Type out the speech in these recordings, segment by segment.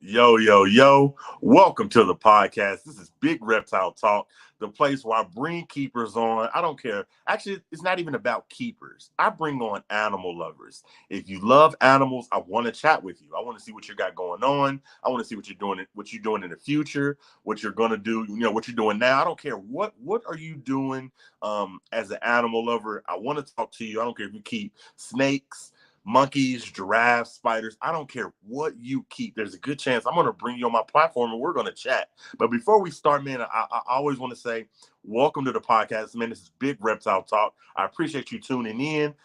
Yo, yo, yo. Welcome to the podcast. This is Big Reptile Talk, the place where I bring keepers on. I don't care. Actually, it's not even about keepers. I bring on animal lovers. If you love animals, I want to chat with you. I want to see what you got going on. I want to see what you're doing in the future, what you're going to do, what you're doing now. I don't care what are you doing as an animal lover. I want to talk to you. I don't care if you keep snakes, monkeys, giraffes, spiders. I don't care what you keep. There's a good chance I'm going to bring you on my platform and we're going to chat. But before we start, man, I always want to say welcome to the podcast, man. This is Big Reptile Talk. I appreciate you tuning in.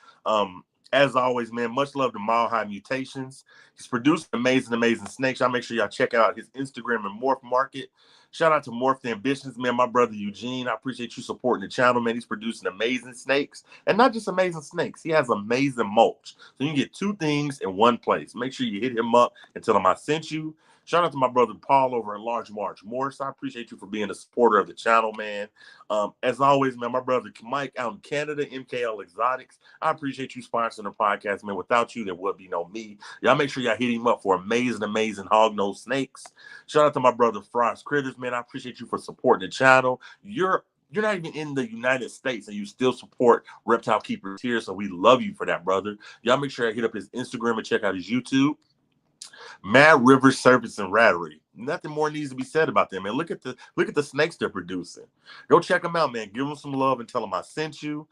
As always, man, much love to Mile High Mutations. He's producing amazing snakes. Y'all make sure y'all check out his Instagram and Morph Market. Shout out to Morph the Ambitions, man. My brother Eugene. I appreciate you supporting the channel, man. He's producing amazing snakes. And not just amazing snakes. He has amazing mulch. So you can get two things in one place. Make sure you hit him up and tell him I sent you. Shout out to my brother Paul over at Large March Morris. I appreciate you for being a supporter of the channel, man. As always, man, my brother Mike out in Canada, MKL Exotics. I appreciate you sponsoring the podcast, man. Without you, there would be no me. Y'all make sure y'all hit him up for amazing hog-nosed snakes. Shout out to my brother Frost Critters, man. I appreciate you for supporting the channel. You're not even in the United States and you still support Reptile Keepers here, so we love you for that, brother. Y'all make sure I hit up his Instagram and check out his YouTube. Mad River Serpents and Rattery. Nothing more needs to be said about them, man. Look at the snakes they're producing. Go check them out, man. Give them some love and tell them I sent you.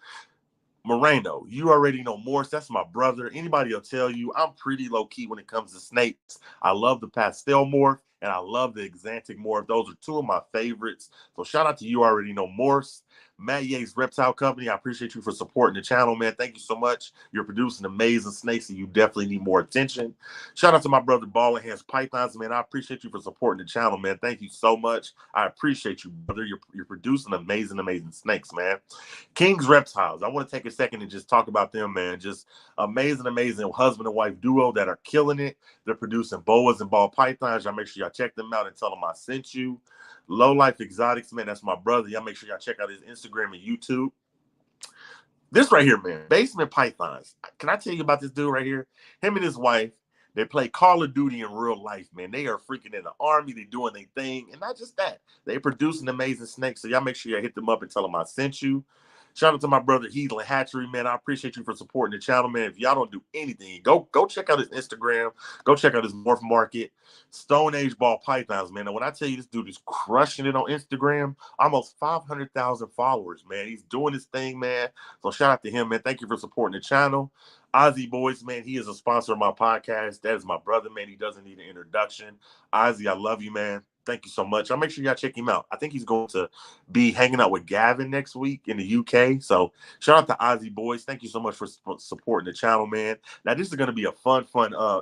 Moreno, you already know Morse. That's my brother. Anybody will tell you I'm pretty low key when it comes to snakes. I love the pastel morph and I love the exantic morph. Those are two of my favorites. So shout out to you already know Morse. Matt Yates Reptile Company. I appreciate you for supporting the channel, man. Thank you so much. You're producing amazing snakes and you definitely need more attention. Shout out to my brother Ball and Hands Pythons, man. I appreciate you for supporting the channel, man. Thank you so much. I appreciate you, brother. You're producing amazing snakes, man. King's Reptiles. I want to take a second and just talk about them, man. Just amazing husband and wife duo that are killing it. They're producing boas and ball pythons. Y'all make sure y'all check them out and tell them I sent you. Low Life Exotics, man. That's my brother. Y'all make sure y'all check out his Instagram and YouTube. This right here, man. Basement Pythons. Can I tell you about this dude right here? Him and his wife. They play Call of Duty in real life, man. They are freaking in the army. They doing their thing. And not just that. They producing amazing snakes. So y'all make sure y'all hit them up and tell them I sent you. Shout out to my brother Heedland Hatchery, man. I appreciate you for supporting the channel, man. If y'all don't do anything, go check out his Instagram. Go check out his Morph Market. Stone Age Ball Pythons, man. And when I tell you this dude is crushing it on Instagram, almost 500,000 followers, man. He's doing his thing, man. So shout out to him, man. Thank you for supporting the channel. Ozzy Boys, man, he is a sponsor of my podcast. That is my brother, man. He doesn't need an introduction. Ozzy, I love you, man. Thank you so much. I'll make sure y'all check him out. I think he's going to be hanging out with Gavin next week in the UK. So shout out to Ozzy Boys. Thank you so much for supporting the channel, man. Now, this is going to be a fun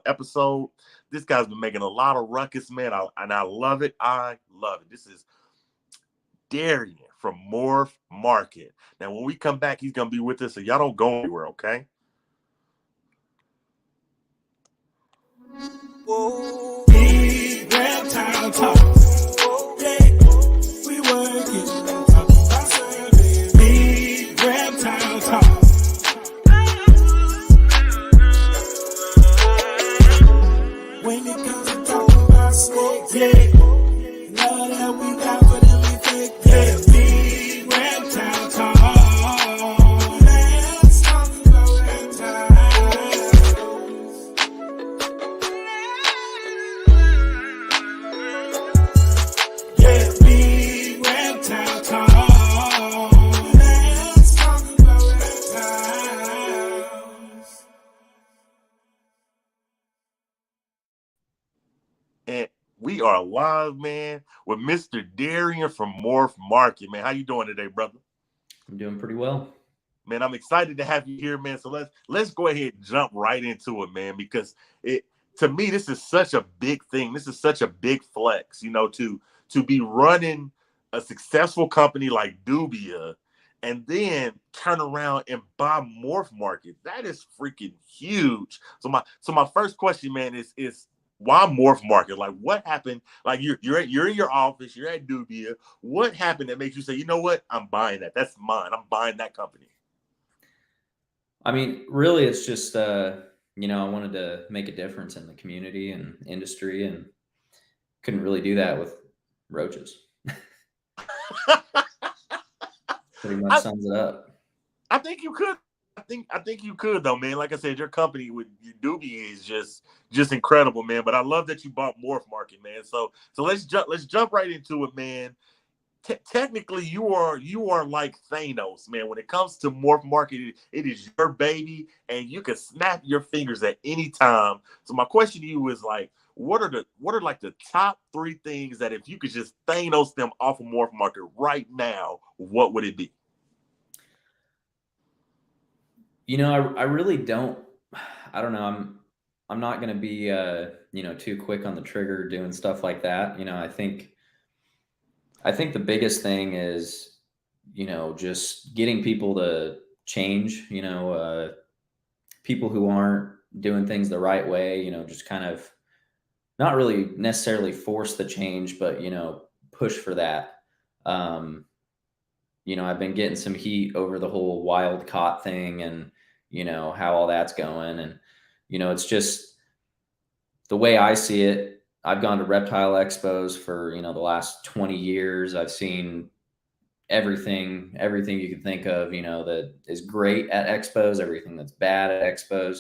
episode. This guy's been making a lot of ruckus, man, and I love it. I love it. This is Darian from Morph Market. Now, when we come back, he's going to be with us, so y'all don't go anywhere, okay? Whoa. Big reptile talk. Yeah, we working. Big reptile talk. When it comes to talking about snakes, yeah, love that we got for them effects. Yeah, big reptile talk. Let's talk about reptiles. Yeah, big reptile talk. Let's talk about reptiles. And we are live, man, with Mr. Darian from Morph Market, man. How you doing today, brother? I'm doing pretty well. Man, I'm excited to have you here, man. So let's go ahead and jump right into it, man, because to me, this is such a big thing. This is such a big flex, to be running a successful company like Dubia and then turn around and buy Morph Market. That is freaking huge. So my first question, man, is why Morph Market? Like, what happened? Like, you're in your office, you're at Dubia. What happened that makes you say, you know what? I'm buying that. That's mine. I'm buying that company. I mean, really, it's just, I wanted to make a difference in the community and industry. And couldn't really do that with roaches. Pretty much I, sums it up. I think you could. I think you could though, man. Like I said, your company with your Doobie is just incredible, man. But I love that you bought Morph Market, man. So let's jump right into it, man. Technically, you are like Thanos, man. When it comes to Morph Market, it is your baby, and you can snap your fingers at any time. So my question to you is like, what are like the top three things that if you could just Thanos them off of Morph Market right now, what would it be? I really don't. I don't know. I'm not going to be too quick on the trigger doing stuff like that. I think the biggest thing is just getting people to change. People who aren't doing things the right way. Just kind of not really necessarily force the change, but push for that. Um, I've been getting some heat over the whole wild caught thing and, how all that's going. And, it's just the way I see it. I've gone to reptile expos for, the last 20 years. I've seen everything you can think of, that is great at expos, everything that's bad at expos.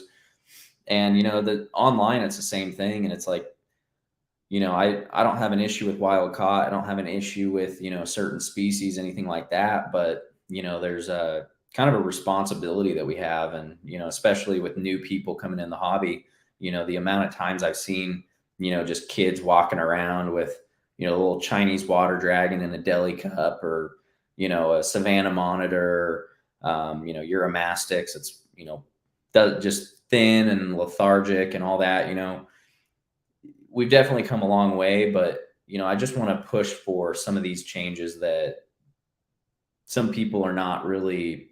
And, the online, it's the same thing. And it's like, I don't have an issue with wild caught. I don't have an issue with, certain species, anything like that. But, there's a kind of a responsibility that we have. And, especially with new people coming in the hobby, the amount of times I've seen, just kids walking around with, a little Chinese water dragon in a deli cup or, a Savannah monitor, Euromastix. It's, just thin and lethargic and all that, we've definitely come a long way, but I just want to push for some of these changes that some people are not really,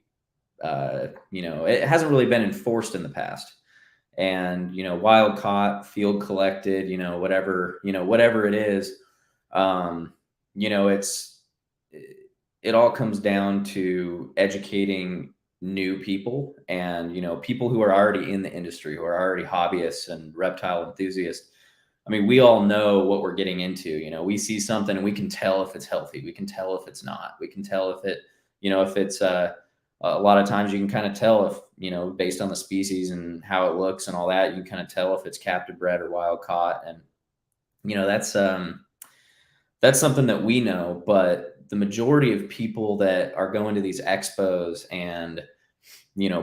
it hasn't really been enforced in the past. And wild caught, field collected, whatever it is, it's it all comes down to educating new people and people who are already in the industry, who are already hobbyists and reptile enthusiasts. I mean, we all know what we're getting into. We see something and we can tell if it's healthy. We can tell if it's not. We can tell if it, if it's a lot of times you can kind of tell if, based on the species and how it looks and all that, you can kind of tell if it's captive bred or wild caught. And, that's something that we know. But the majority of people that are going to these expos and,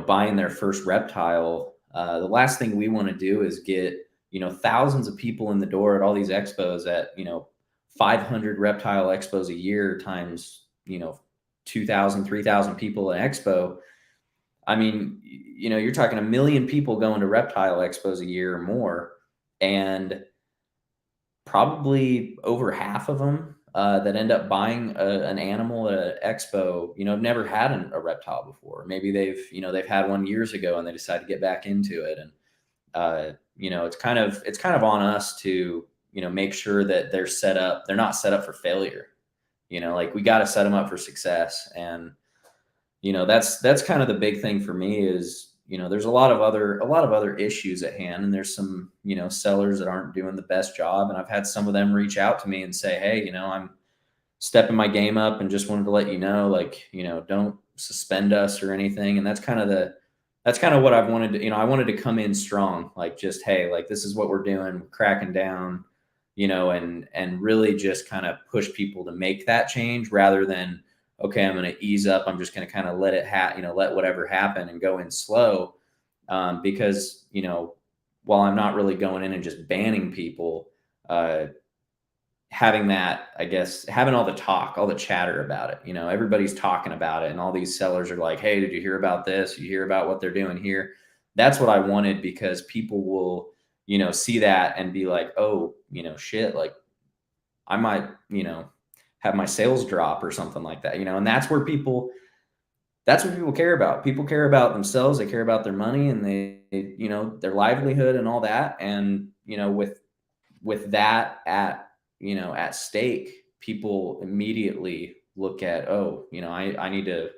buying their first reptile, the last thing we want to do is get, thousands of people in the door at all these expos at, 500 reptile expos a year times, 2,000, 3,000 people at expo. I mean, you're talking 1 million people going to reptile expos a year or more. And probably over half of them that end up buying an animal at an expo, have never had a reptile before. Maybe they've had one years ago and they decided to get back into it. And, it's kind of on us to, make sure that they're not set up for failure. Like we got to set them up for success. And, that's kind of the big thing for me is, there's a lot of other issues at hand. And there's some, sellers that aren't doing the best job. And I've had some of them reach out to me and say, hey, I'm stepping my game up and just wanted to let you know, like, don't suspend us or anything. And that's kind of what I've wanted to, I wanted to come in strong, like just, hey, like, this is what we're doing, cracking down, and really just kind of push people to make that change rather than, okay, I'm going to ease up. I'm just going to kind of let it let whatever happen and go in slow. Because, while I'm not really going in and just banning people, having that, I guess, having all the chatter about it, everybody's talking about it and all these sellers are like, hey, did you hear about this? You hear about what they're doing here? That's what I wanted, because people will, see that and be like, oh, shit, like I might, have my sales drop or something like that, and that's what people care about. People care about themselves. They care about their money and their livelihood and all that. And, with that at stake, people immediately look at, oh, I need to,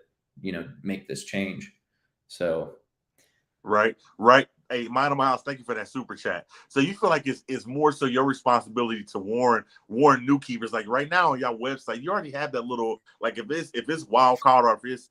make this change. So. Right. Hey, Mind on My House, thank you for that super chat. So you feel like it's more so your responsibility to warn new keepers. Like right now on your website, you already have that little, like if it's wild caught or if it's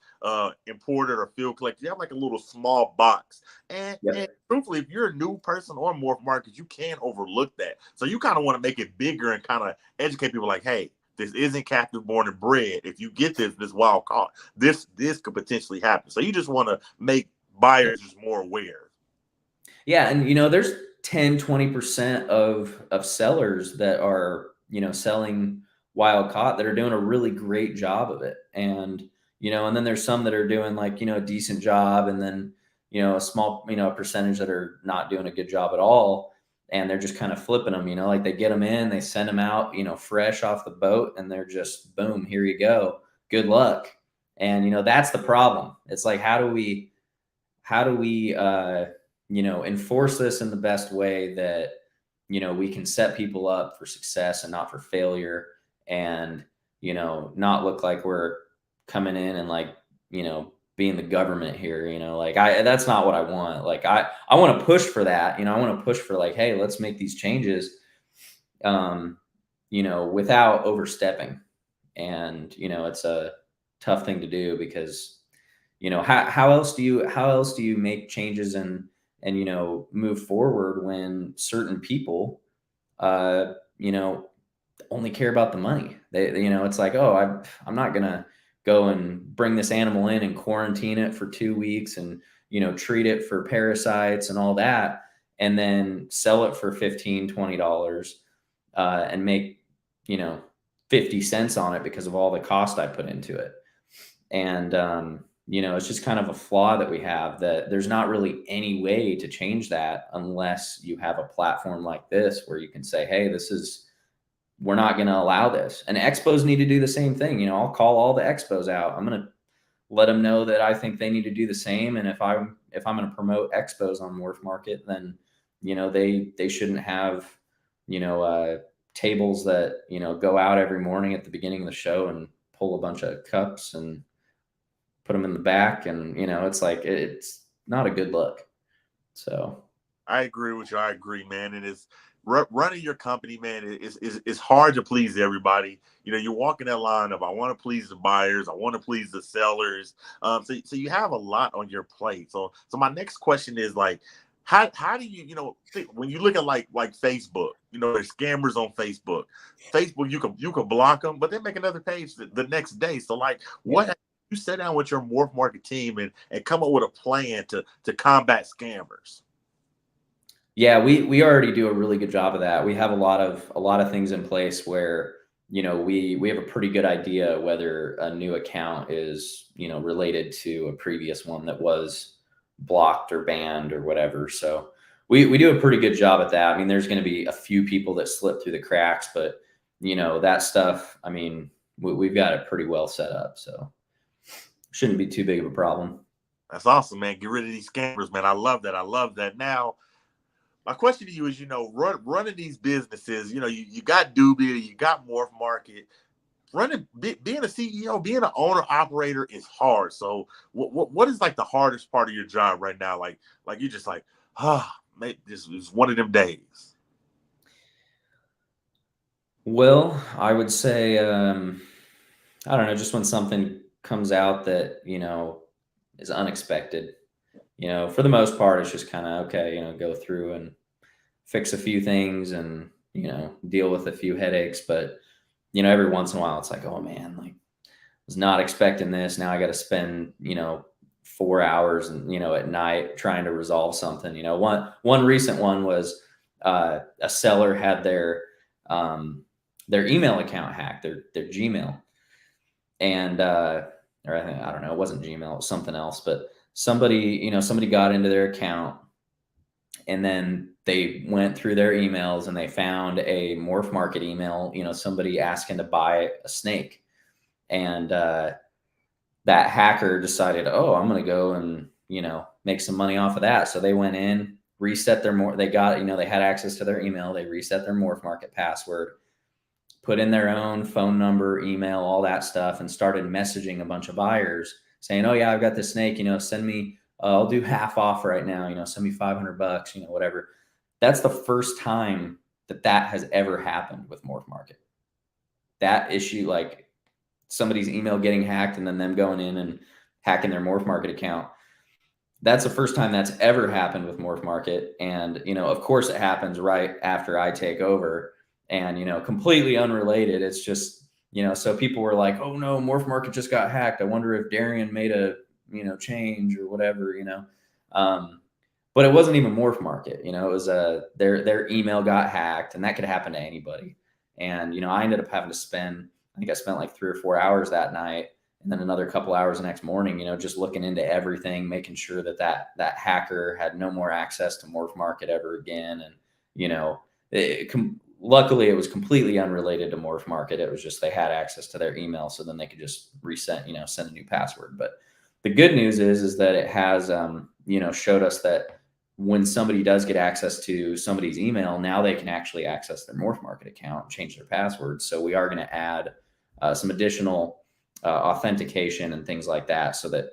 imported or field collected, you have like a little small box. And Yep. truthfully, if you're a new person on Morph Market, you can't overlook that. So you kind of want to make it bigger and kind of educate people like, hey, this isn't captive born and bred. If you get this wild caught, this could potentially happen. So you just want to make buyers just more aware. Yeah, and you know, there's 10-20% of sellers that are, you know, selling wild caught that are doing a really great job of it. And, you know, and then there's some that are doing like, you know, a decent job, and then, you know, a small, you know, a percentage that are not doing a good job at all. And they're just kind of flipping them, you know, like they get them in, they send them out, you know, fresh off the boat, and they're just boom, here you go. Good luck. And, you know, that's the problem. It's like, how do we you know, enforce this in the best way that, you know, we can set people up for success and not for failure, and, you know, not look like we're coming in and like, you know, being the government here, you know, like that's not what I want. Like I want to push for that, you know, I want to push for like, hey, let's make these changes, um, you know, without overstepping. And, you know, it's a tough thing to do because, you know, how else do you make changes and, you know, move forward when certain people, you know, only care about the money. You know, it's like, oh, I'm not going to go and bring this animal in and quarantine it for 2 weeks and, you know, treat it for parasites and all that, and then sell it for $15-20, and make, you know, 50 cents on it because of all the cost I put into it. And, you know, it's just kind of a flaw that we have, that there's not really any way to change that unless you have a platform like this where you can say, hey, we're not going to allow this. And expos need to do the same thing. You know, I'll call all the expos out. I'm going to let them know that I think they need to do the same. And if I'm going to promote expos on Morph Market, then, you know, they shouldn't have, you know, tables that, you know, go out every morning at the beginning of the show and pull a bunch of cups and put them in the back. And, you know, it's like, it's not a good look. So I agree with you. I agree, man. And it's running your company, man. It's hard to please everybody. You know, you're walking that line of I want to please the buyers, I want to please the sellers. So you have a lot on your plate. So my next question is like, how do you know when you look at like Facebook, you know, there's scammers on Facebook. Facebook, you can block them, but they make another page the next day. So like, what you sit down with your Morph Market team and come up with a plan to combat scammers? yeah, we already do a really good job of that. We have a lot of things in place where, you know, we have a pretty good idea whether a new account is, you know, related to a previous one that was blocked or banned or whatever. So we do a pretty good job at that. I mean, there's going to be a few people that slip through the cracks, but, you know, that stuff, I mean, we've got it pretty well set up. So shouldn't be too big of a problem. That's awesome, man. Get rid of these scammers, man. I love that. I love that. Now, my question to you is, you know, running these businesses, you know, you got Dubia, you got Morph Market. Being a CEO, being an owner operator is hard. So what is like the hardest part of your job right now? Like you're just like, mate, this is one of them days. Well, I would say, I don't know, just when something comes out that, you know, is unexpected, you know, for the most part, it's just kind of, okay, you know, go through and fix a few things and, you know, deal with a few headaches. But, you know, every once in a while, it's like, oh man, like I was not expecting this. Now I got to spend, you know, 4 hours and, you know, at night trying to resolve something. You know, one recent one was a seller had their email account hacked, their Gmail. And, or I don't know, it wasn't Gmail, it was something else, but somebody got into their account, and then they went through their emails and they found a Morph Market email, you know, somebody asking to buy a snake. And, that hacker decided, oh, I'm going to go and, you know, make some money off of that. So they went in, reset they got, you know, they had access to their email. They reset their Morph Market password, put in their own phone number, email, all that stuff, and started messaging a bunch of buyers saying, oh yeah, I've got this snake, you know, send me I'll do half off right now, send me $500, whatever. That's the first time that has ever happened with Morph Market. That issue, like somebody's email getting hacked and then them going in and hacking their Morph Market account. That's the first time that's ever happened with Morph Market. And, of course it happens right after I take over, and, completely unrelated. It's just, so people were like, oh no, Morph Market just got hacked. I wonder if Darian made a, change or whatever, but it wasn't even Morph Market, it was their email got hacked, and that could happen to anybody. And, I ended up having to spend, I think I spent like 3 or 4 hours that night, and then another couple hours the next morning, just looking into everything, making sure that hacker had no more access to Morph Market ever again. And, luckily it was completely unrelated to Morph Market. It was just, they had access to their email, so then they could just reset, send a new password. But the good news is that it has, showed us that when somebody does get access to somebody's email, now they can actually access their Morph Market account and change their password. So we are going to add some additional authentication and things like that, so that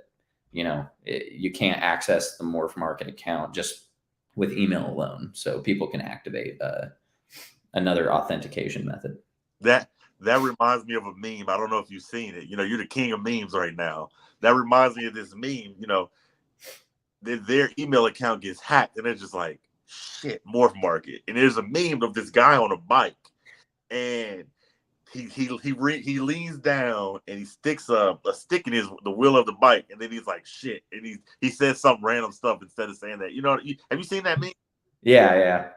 you can't access the Morph Market account just with email alone. So people can activate another authentication method. That reminds me of a meme. I don't know if you've seen it. You're the king of memes right now. That reminds me of this meme. Their email account gets hacked, and it's just like, shit, Morph Market. And there's a meme of this guy on a bike, and he leans down and he sticks a stick in the wheel of the bike, and then he's like, shit, and he says some random stuff instead of saying that. Have you seen that meme? Yeah.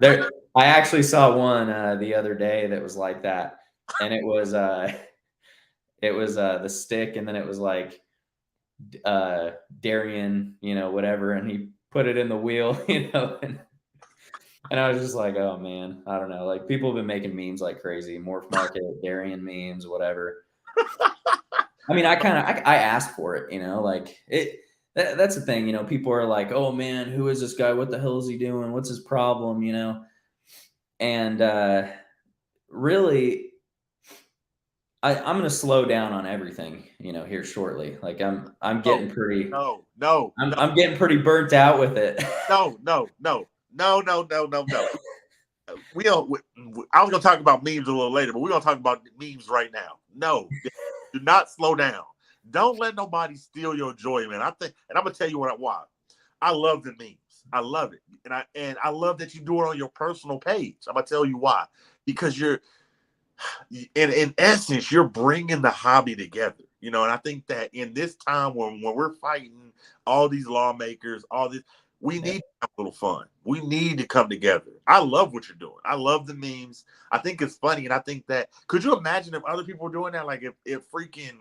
I actually saw one the other day that was like that, and it was the stick, and then it was like Darian, whatever, and he put it in the wheel, and I was just like, oh man, I don't know. Like, people have been making memes like crazy. Morph Market, Darian memes, whatever. I mean, I asked for it, like it. That's the thing, people are like, oh man, who is this guy? What the hell is he doing? What's his problem? And really, I'm going to slow down on everything, here shortly. Like I'm getting pretty, I'm getting pretty burnt out with it. No. We don't. I was going to talk about memes a little later, but we're going to talk about memes right now. No, do not slow down. Don't let nobody steal your joy, man. And I'm gonna tell you why. I love the memes. I love it, and I love that you do it on your personal page. I'm gonna tell you why. Because you're, in essence, you're bringing the hobby together. And I think that in this time when we're fighting all these lawmakers, all this, we need to have a little fun. We need to come together. I love what you're doing. I love the memes. I think it's funny, and I think that, could you imagine if other people were doing that? Like if freaking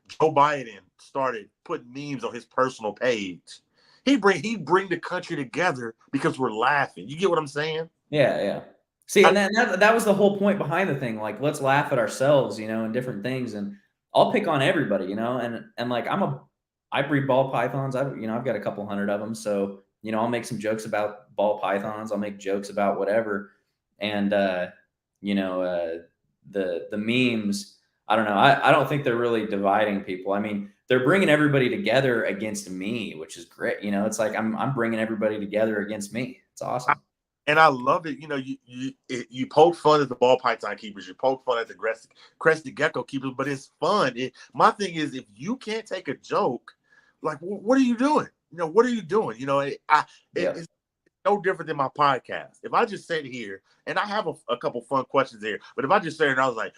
Joe Biden started putting memes on his personal page, he'd bring the country together because we're laughing. You get what I'm saying? Yeah. See, and that was the whole point behind the thing. Like, let's laugh at ourselves, and different things. And I'll pick on everybody, and like I breed ball pythons. I've got a couple hundred of them. So, I'll make some jokes about ball pythons. I'll make jokes about whatever. And, the memes, I don't know. I don't think they're really dividing people. I mean, they're bringing everybody together against me, which is great. It's like I'm bringing everybody together against me. It's awesome. And I love it. You poke fun at the ball python keepers. You poke fun at the crested gecko keepers, but it's fun. My thing is, if you can't take a joke, like, what are you doing? What are you doing? It's no different than my podcast. If I just sit here, and I have a couple fun questions here, but if I just sit here and I was like,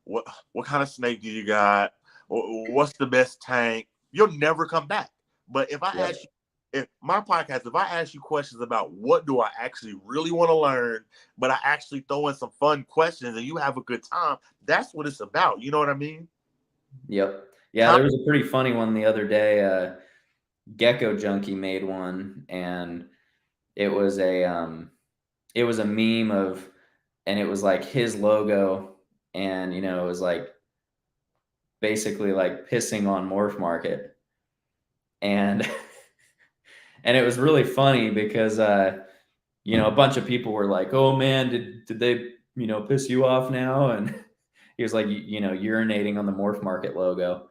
what kind of snake do you got? What's the best tank? You'll never come back. But if I ask you, if I ask you questions about what do I actually really want to learn, but I actually throw in some fun questions and you have a good time, that's what it's about. You know what I mean? Yep. Yeah, there was a pretty funny one the other day. Gecko Junkie made one, and it was a meme of, and it was like his logo, and it was like basically like pissing on Morph Market, and and it was really funny because a bunch of people were like, oh man, did they piss you off now? And he was like, urinating on the Morph Market logo.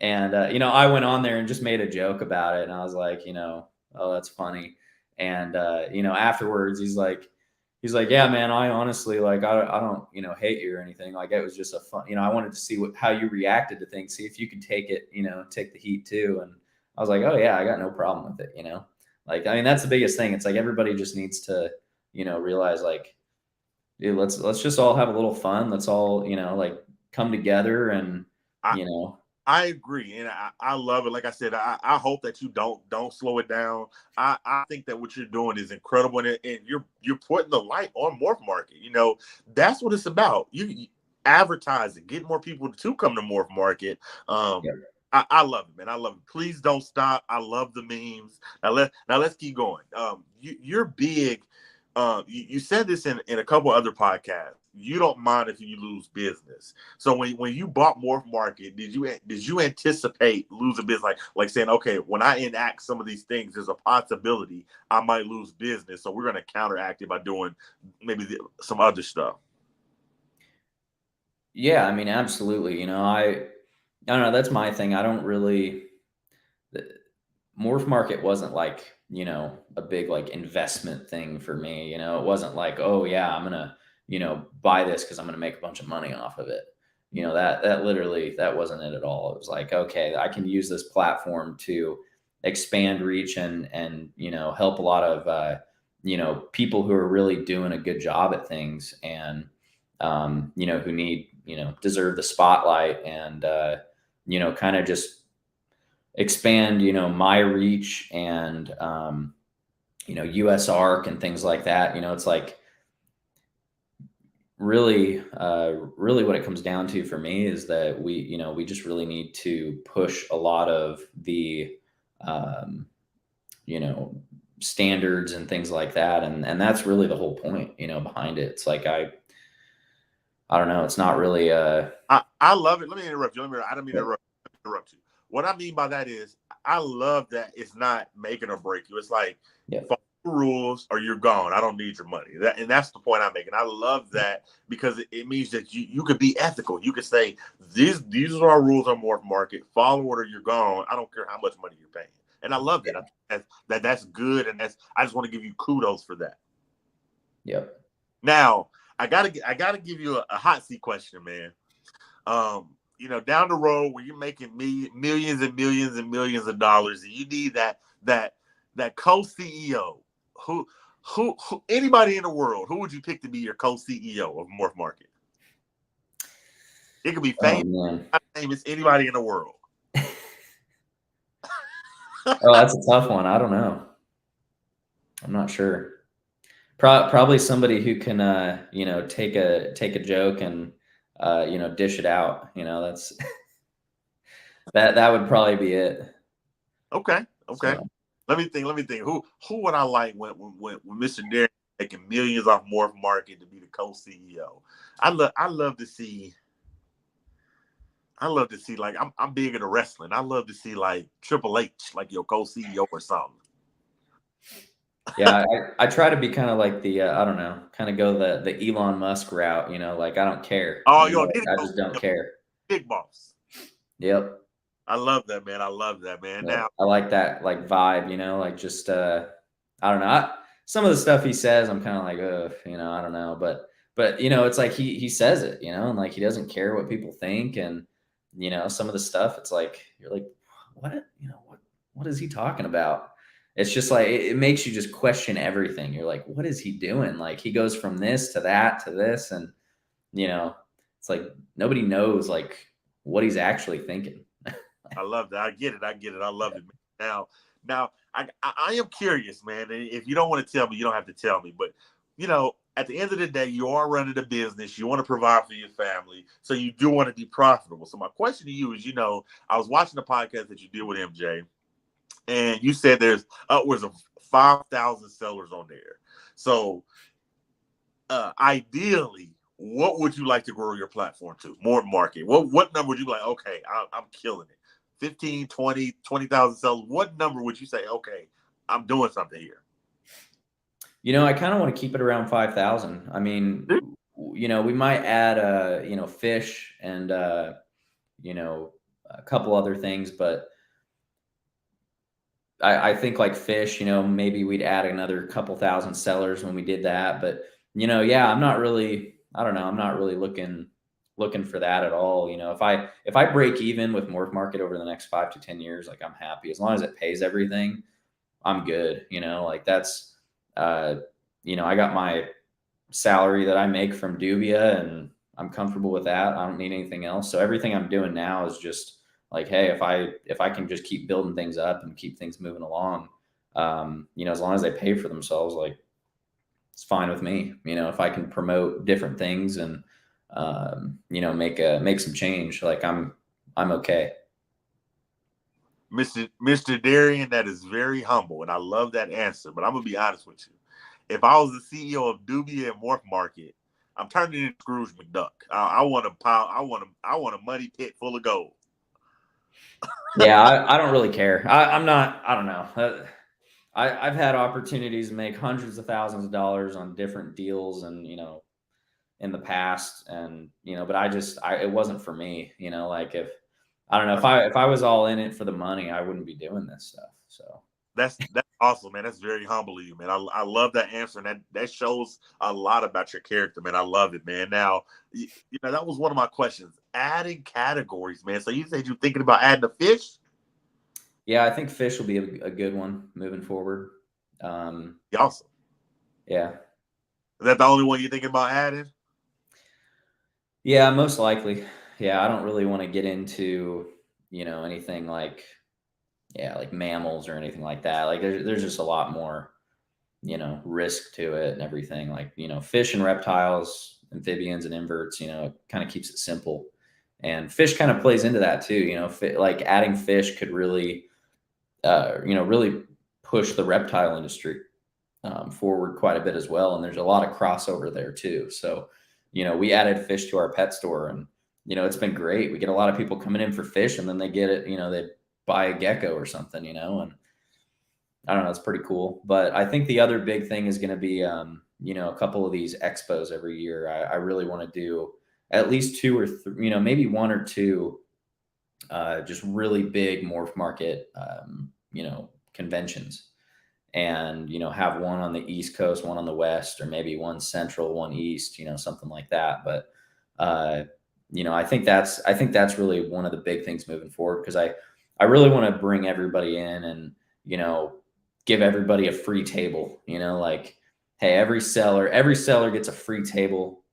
And, I went on there and just made a joke about it. And I was like, oh, that's funny. And, afterwards he's like, yeah, man, I honestly, like, I don't, hate you or anything. Like, it was just a fun, I wanted to see how you reacted to things, see if you could take it, take the heat too. And I was like, oh yeah, I got no problem with it. Like, I mean, that's the biggest thing. It's like, everybody just needs to, realize, like, dude, let's just all have a little fun. Let's all, like, come together and, I, you know, I agree, and I love it. Like I said, I hope that you don't slow it down. I think that what you're doing is incredible, and you're putting the light on Morph Market. That's what it's about. You advertise it, get more people to come to Morph Market. yeah. I love it, man. I love it. Please don't stop. I love the memes. Let's keep going. You're big. You said this in a couple other podcasts. You don't mind if you lose business. So when you bought Morph Market, did you anticipate losing business? Like saying, okay, when I enact some of these things, there's a possibility I might lose business. So we're going to counteract it by doing maybe some other stuff. Yeah, I mean, absolutely. I don't know. That's my thing. I don't really. Morph Market wasn't like, a big like investment thing for me. It wasn't like, oh yeah, I'm gonna, buy this because I'm gonna make a bunch of money off of it. That literally, that wasn't it at all. It was like, okay, I can use this platform to expand reach and help a lot of people who are really doing a good job at things, and who need, deserve the spotlight, and kind of just expand, my reach, and, USARC and things like that. It's like really, really what it comes down to for me is that we just really need to push a lot of the, you know, standards and things like that. And that's really the whole point, behind it. It's like, I don't know. It's not really, I love it. Let me interrupt you. I don't mean to interrupt you. What I mean by that is I love that it's not making or break you. It's like, follow the rules or you're gone. I don't need your money. And that's the point I'm making. I love that because it means that you could be ethical. You could say, these are our rules on Morph Market. Follow it or you're gone. I don't care how much money you're paying. And I love that. That's good. And I just want to give you kudos for that. Yep. Now, I gotta give you a hot seat question, man. Down the road where you're making millions and millions and millions of dollars, and you need that co-CEO. Who anybody in the world, who would you pick to be your co-CEO of Morph Market? It could be famous anybody in the world. Oh, that's a tough one. I don't know. I'm not sure. Probably somebody who can, take a joke and, dish it out. That's that would probably be it. Okay. So. Let me think. Who would I like when Mr. Derek making millions off Morph Market to be the co-CEO? I love to see. Like I'm big into wrestling. I love to see like Triple H, like your co-CEO or something. Yeah, I try to be kind of like the I don't know, kind of go the Elon Musk route. Like I don't care. Oh, I just don't care. Big boss. Yep. I love that, man. Yep. Now I like that like vibe. Like just I don't know. Some of the stuff he says, I'm kind of like, I don't know, but it's like he says it, and like he doesn't care what people think, and some of the stuff, it's like you're like, what, what is he talking about? It's just like it makes you just question everything. You're like, what is he doing? Like he goes from this to that to this, and it's like nobody knows like what he's actually thinking. I love that. I get it. I love it. Now, I am curious, man. If you don't want to tell me, you don't have to tell me. But at the end of the day, you are running a business. You want to provide for your family, so you do want to be profitable. So my question to you is, I was watching the podcast that you did with MJ. And you said there's upwards of 5,000 sellers on there. So ideally, what would you like to grow your platform to? More market. What number would you be like, okay, I'm killing it? 15, 20, 20,000 sellers. What number would you say, okay, I'm doing something here? I kind of want to keep it around 5,000. I mean, we might add fish and a couple other things, but I think like fish, maybe we'd add another couple thousand sellers when we did that. But yeah, I'm not really, I don't know, I'm not really looking for that at all. If I break even with Morph Market over the next 5 to 10 years, like I'm happy as long as it pays everything. I'm good. Like that's, I got my salary that I make from Dubia, and I'm comfortable with that. I don't need anything else. So everything I'm doing now is just like, hey, if I can just keep building things up and keep things moving along, as long as they pay for themselves, like it's fine with me. If I can promote different things and make some change, like I'm okay. Mr. Darian, that is very humble, and I love that answer. But I'm gonna be honest with you. If I was the CEO of Dubia and Morph Market, I'm turning into Scrooge McDuck. I want a pile. I want a money pit full of gold. Yeah, I don't really care. I'm not. I don't know. I've had opportunities to make hundreds of thousands of dollars on different deals, and in the past, and but it wasn't for me. Like if I don't know if I was all in it for the money, I wouldn't be doing this stuff. So That's awesome, man. That's very humble of you, man. I love that answer, and that shows a lot about your character, man. I love it, man. Now, that was one of my questions. Adding categories, man. So you said you're thinking about adding a fish? Yeah, I think fish will be a good one moving forward. Awesome. Yeah. Is that the only one you're thinking about adding? Yeah, most likely. Yeah, I don't really want to get into, anything like mammals or anything like that. Like there's just a lot more, risk to it and everything. Like, fish and reptiles, amphibians and inverts, it kind of keeps it simple. And fish kind of plays into that too. Like adding fish could really, really push the reptile industry forward quite a bit as well. And there's a lot of crossover there too. So, we added fish to our pet store, and, it's been great. We get a lot of people coming in for fish, and then they get it, they buy a gecko or something, and I don't know, it's pretty cool. But I think the other big thing is going to be, a couple of these expos every year. I really want to do at least 2 or 3, maybe 1 or 2, just really big Morph Market, conventions, and have one on the East Coast, one on the West, or maybe one Central, one East, something like that. But I think that's really one of the big things moving forward, because I really want to bring everybody in and give everybody a free table. Like, hey, every seller gets a free table,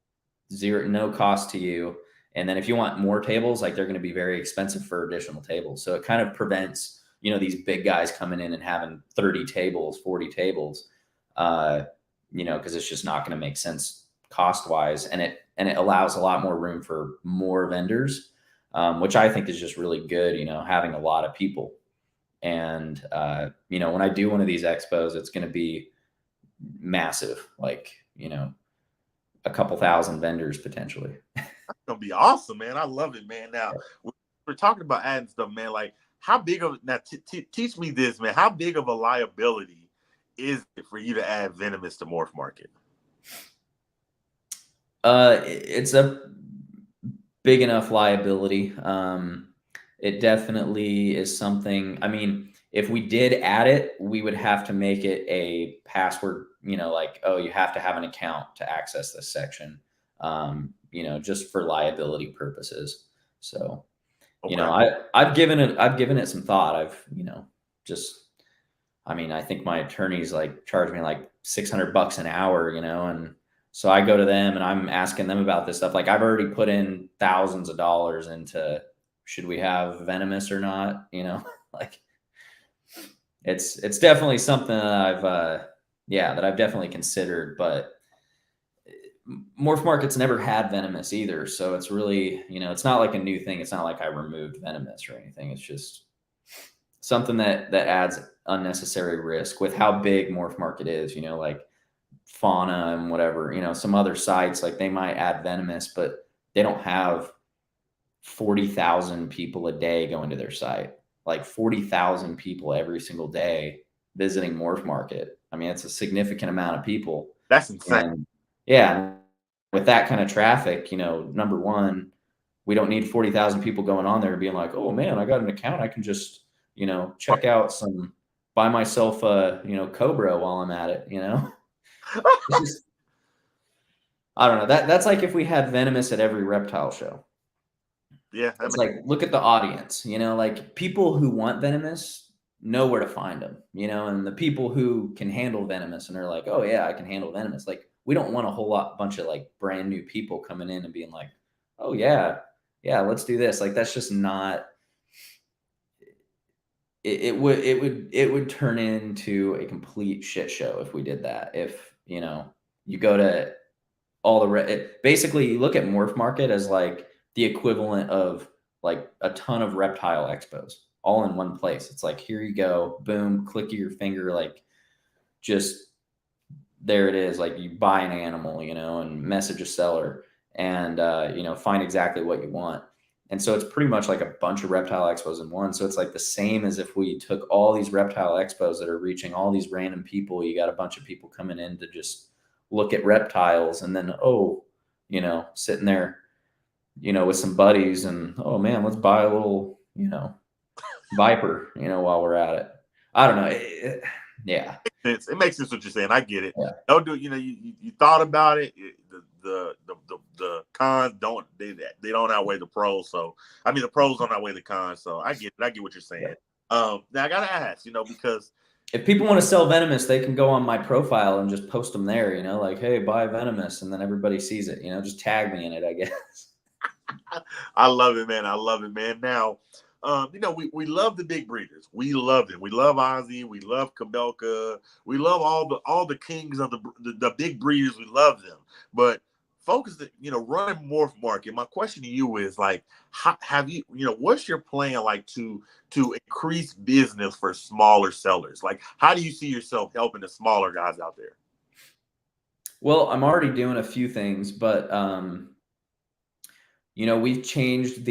no cost to you. And then if you want more tables, like they're going to be very expensive for additional tables. So it kind of prevents these big guys coming in and having 30 tables, 40 tables, because it's just not going to make sense cost wise. And it allows a lot more room for more vendors, which I think is just really good, having a lot of people. And, when I do one of these expos, it's going to be massive, like, a couple thousand vendors potentially. That's going to be awesome, man. I love it, man. Now, we're talking about adding stuff, man. Like, how big of now? Teach me this, man. How big of a liability is it for you to add venomous to Morph Market? It's a big enough liability. It definitely is something. I mean, if we did add it, we would have to make it a password. Like, oh, you have to have an account to access this section. Just for liability purposes. So. Okay. I've given it some thought. I think my attorneys charge me like $600 an hour, and so I go to them and I'm asking them about this stuff. Like I've already put in thousands of dollars into, should we have venomous or not? Like it's definitely something that I've definitely considered, but Morph Market's never had venomous either. So it's really, it's not like a new thing. It's not like I removed venomous or anything. It's just something that adds unnecessary risk with how big Morph Market is, like Fauna and whatever, some other sites, like they might add venomous, but they don't have 40,000 people a day going to their site, like 40,000 people every single day visiting Morph Market. I mean, it's a significant amount of people. That's insane. And, yeah, with that kind of traffic, number one, we don't need 40,000 people going on there being like, oh man, I got an account. I can just, check out buy myself a, Cobra while I'm at it, It's just, I don't know. That's like if we had Venomous at every reptile show. Yeah, It's like, look at the audience, like people who want Venomous know where to find them, and the people who can handle Venomous and are like, oh yeah, I can handle Venomous. Like, we don't want a bunch of like brand new people coming in and being like, oh yeah, let's do this. Like, that's just not, it would turn into a complete shit show if we did that. If, you go to all basically you look at Morph Market as like the equivalent of like a ton of reptile expos all in one place. It's like, here you go, boom, click your finger, like just there it is. Like, you buy an animal, and message a seller and, find exactly what you want. And so it's pretty much like a bunch of reptile expos in one. So it's like the same as if we took all these reptile expos that are reaching all these random people. You got a bunch of people coming in to just look at reptiles, and then, sitting there, with some buddies, and, oh man, let's buy a little, viper, while we're at it. I don't know. Yeah. It makes sense what you're saying. I get it. Yeah. Don't do it. You thought about it. The cons they don't outweigh the pros. So I mean, the pros don't outweigh the cons. So I get it. I get what you're saying. Now I gotta ask, because if people want to sell Venomous, they can go on my profile and just post them there, like, hey, buy Venomous, and then everybody sees it, just tag me in it, I guess. I love it, man. I love it, man. Now, we love the big breeders. We love them. We love Ozzy. We love Kabelka. We love all the kings of the big breeders. We love them. But focus, running Morph Market. My question to you is, like, have you, what's your plan like to increase business for smaller sellers? Like, how do you see yourself helping the smaller guys out there? Well, I'm already doing a few things, but we've changed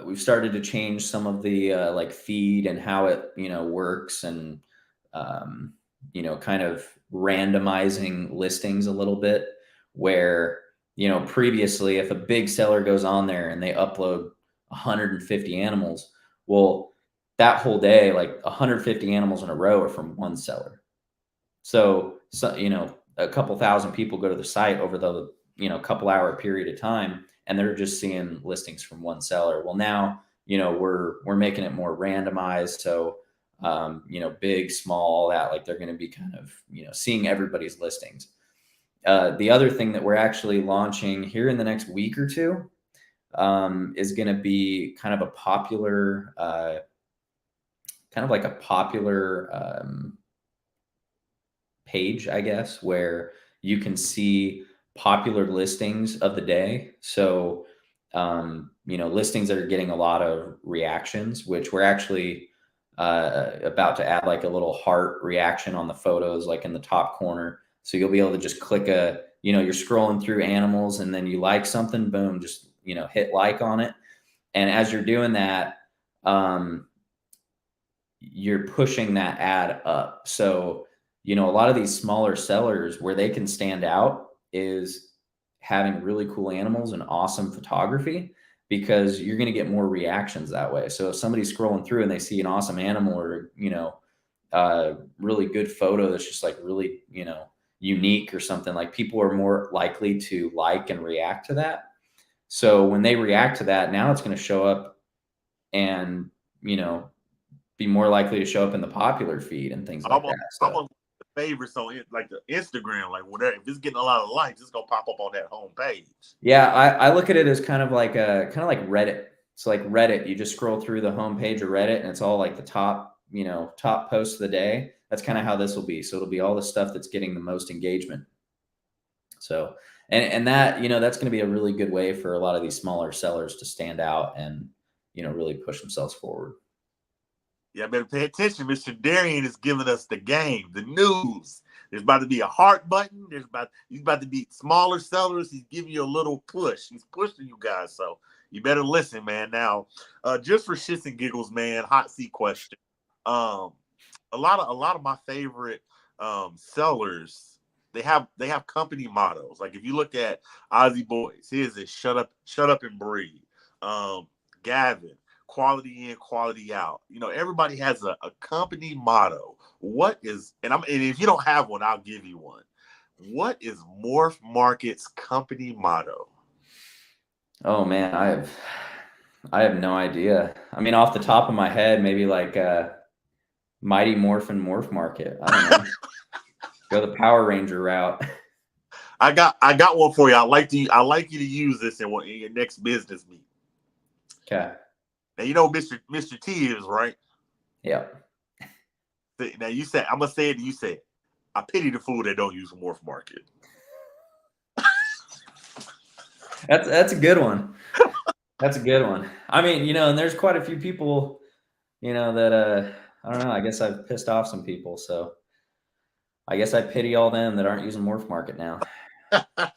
we've started to change some of the like feed and how it works, and kind of randomizing listings a little bit, where previously, if a big seller goes on there and they upload 150 animals, well, that whole day, like 150 animals in a row are from one seller. So a couple thousand people go to the site over the couple hour period of time, and they're just seeing listings from one seller. Well, now, we're making it more randomized. So, big, small, all that, like, they're going to be kind of, seeing everybody's listings. The other thing that we're actually launching here in the next week or two is going to be kind of a popular, page, I guess, where you can see popular listings of the day. So, listings that are getting a lot of reactions, which we're actually about to add like a little heart reaction on the photos, like in the top corner. So you'll be able to just click you're scrolling through animals, and then you like something, boom, just, hit like on it. And as you're doing that, you're pushing that ad up. So, a lot of these smaller sellers, where they can stand out is having really cool animals and awesome photography, because you're going to get more reactions that way. So if somebody's scrolling through and they see an awesome animal, or, really good photo that's just like really, unique or something, like, people are more likely to like and react to that. So when they react to that, now it's going to show up and, be more likely to show up in the popular feed and things like that. So, favorites on it, like the Instagram, like whatever. If it's getting a lot of likes, it's gonna pop up on that home page. Yeah, I look at it as kind of like Reddit. It's like Reddit. You just scroll through the homepage of Reddit, and it's all like the top posts of the day. That's kind of how this will be. So it'll be all the stuff that's getting the most engagement. So and that that's going to be a really good way for a lot of these smaller sellers to stand out and really push themselves forward. Yeah, better pay attention. Mr. Darian is giving us the game, the news. There's about to be a heart button. He's about to be smaller sellers. He's giving you a little push. He's pushing you guys. So you better listen, man. Now, just for shits and giggles, man, hot seat question. A lot of my favorite sellers they have company mottos. Like if you look at Ozzy Boys, his is shut up and breathe. Gavin, quality in, quality out. You know, everybody has a company motto. What is, and if you don't have one, I'll give you one. What is Morph Market's company motto? Oh man, I have no idea. I mean, off the top of my head, maybe like Mighty Morphin Morph Market. I don't know. Go the Power Ranger route. I got one for you. I like you to use this in your next business meeting. Okay. Now you know Mr. T is, right? Yeah. Now you said, I'm gonna say it and you say it. I pity the fool that don't use Morph Market. That's a good one. That's a good one. I mean, you know, and there's quite a few people, you know, that I don't know, I guess I've pissed off some people, so I guess I pity all them that aren't using Morph Market now. And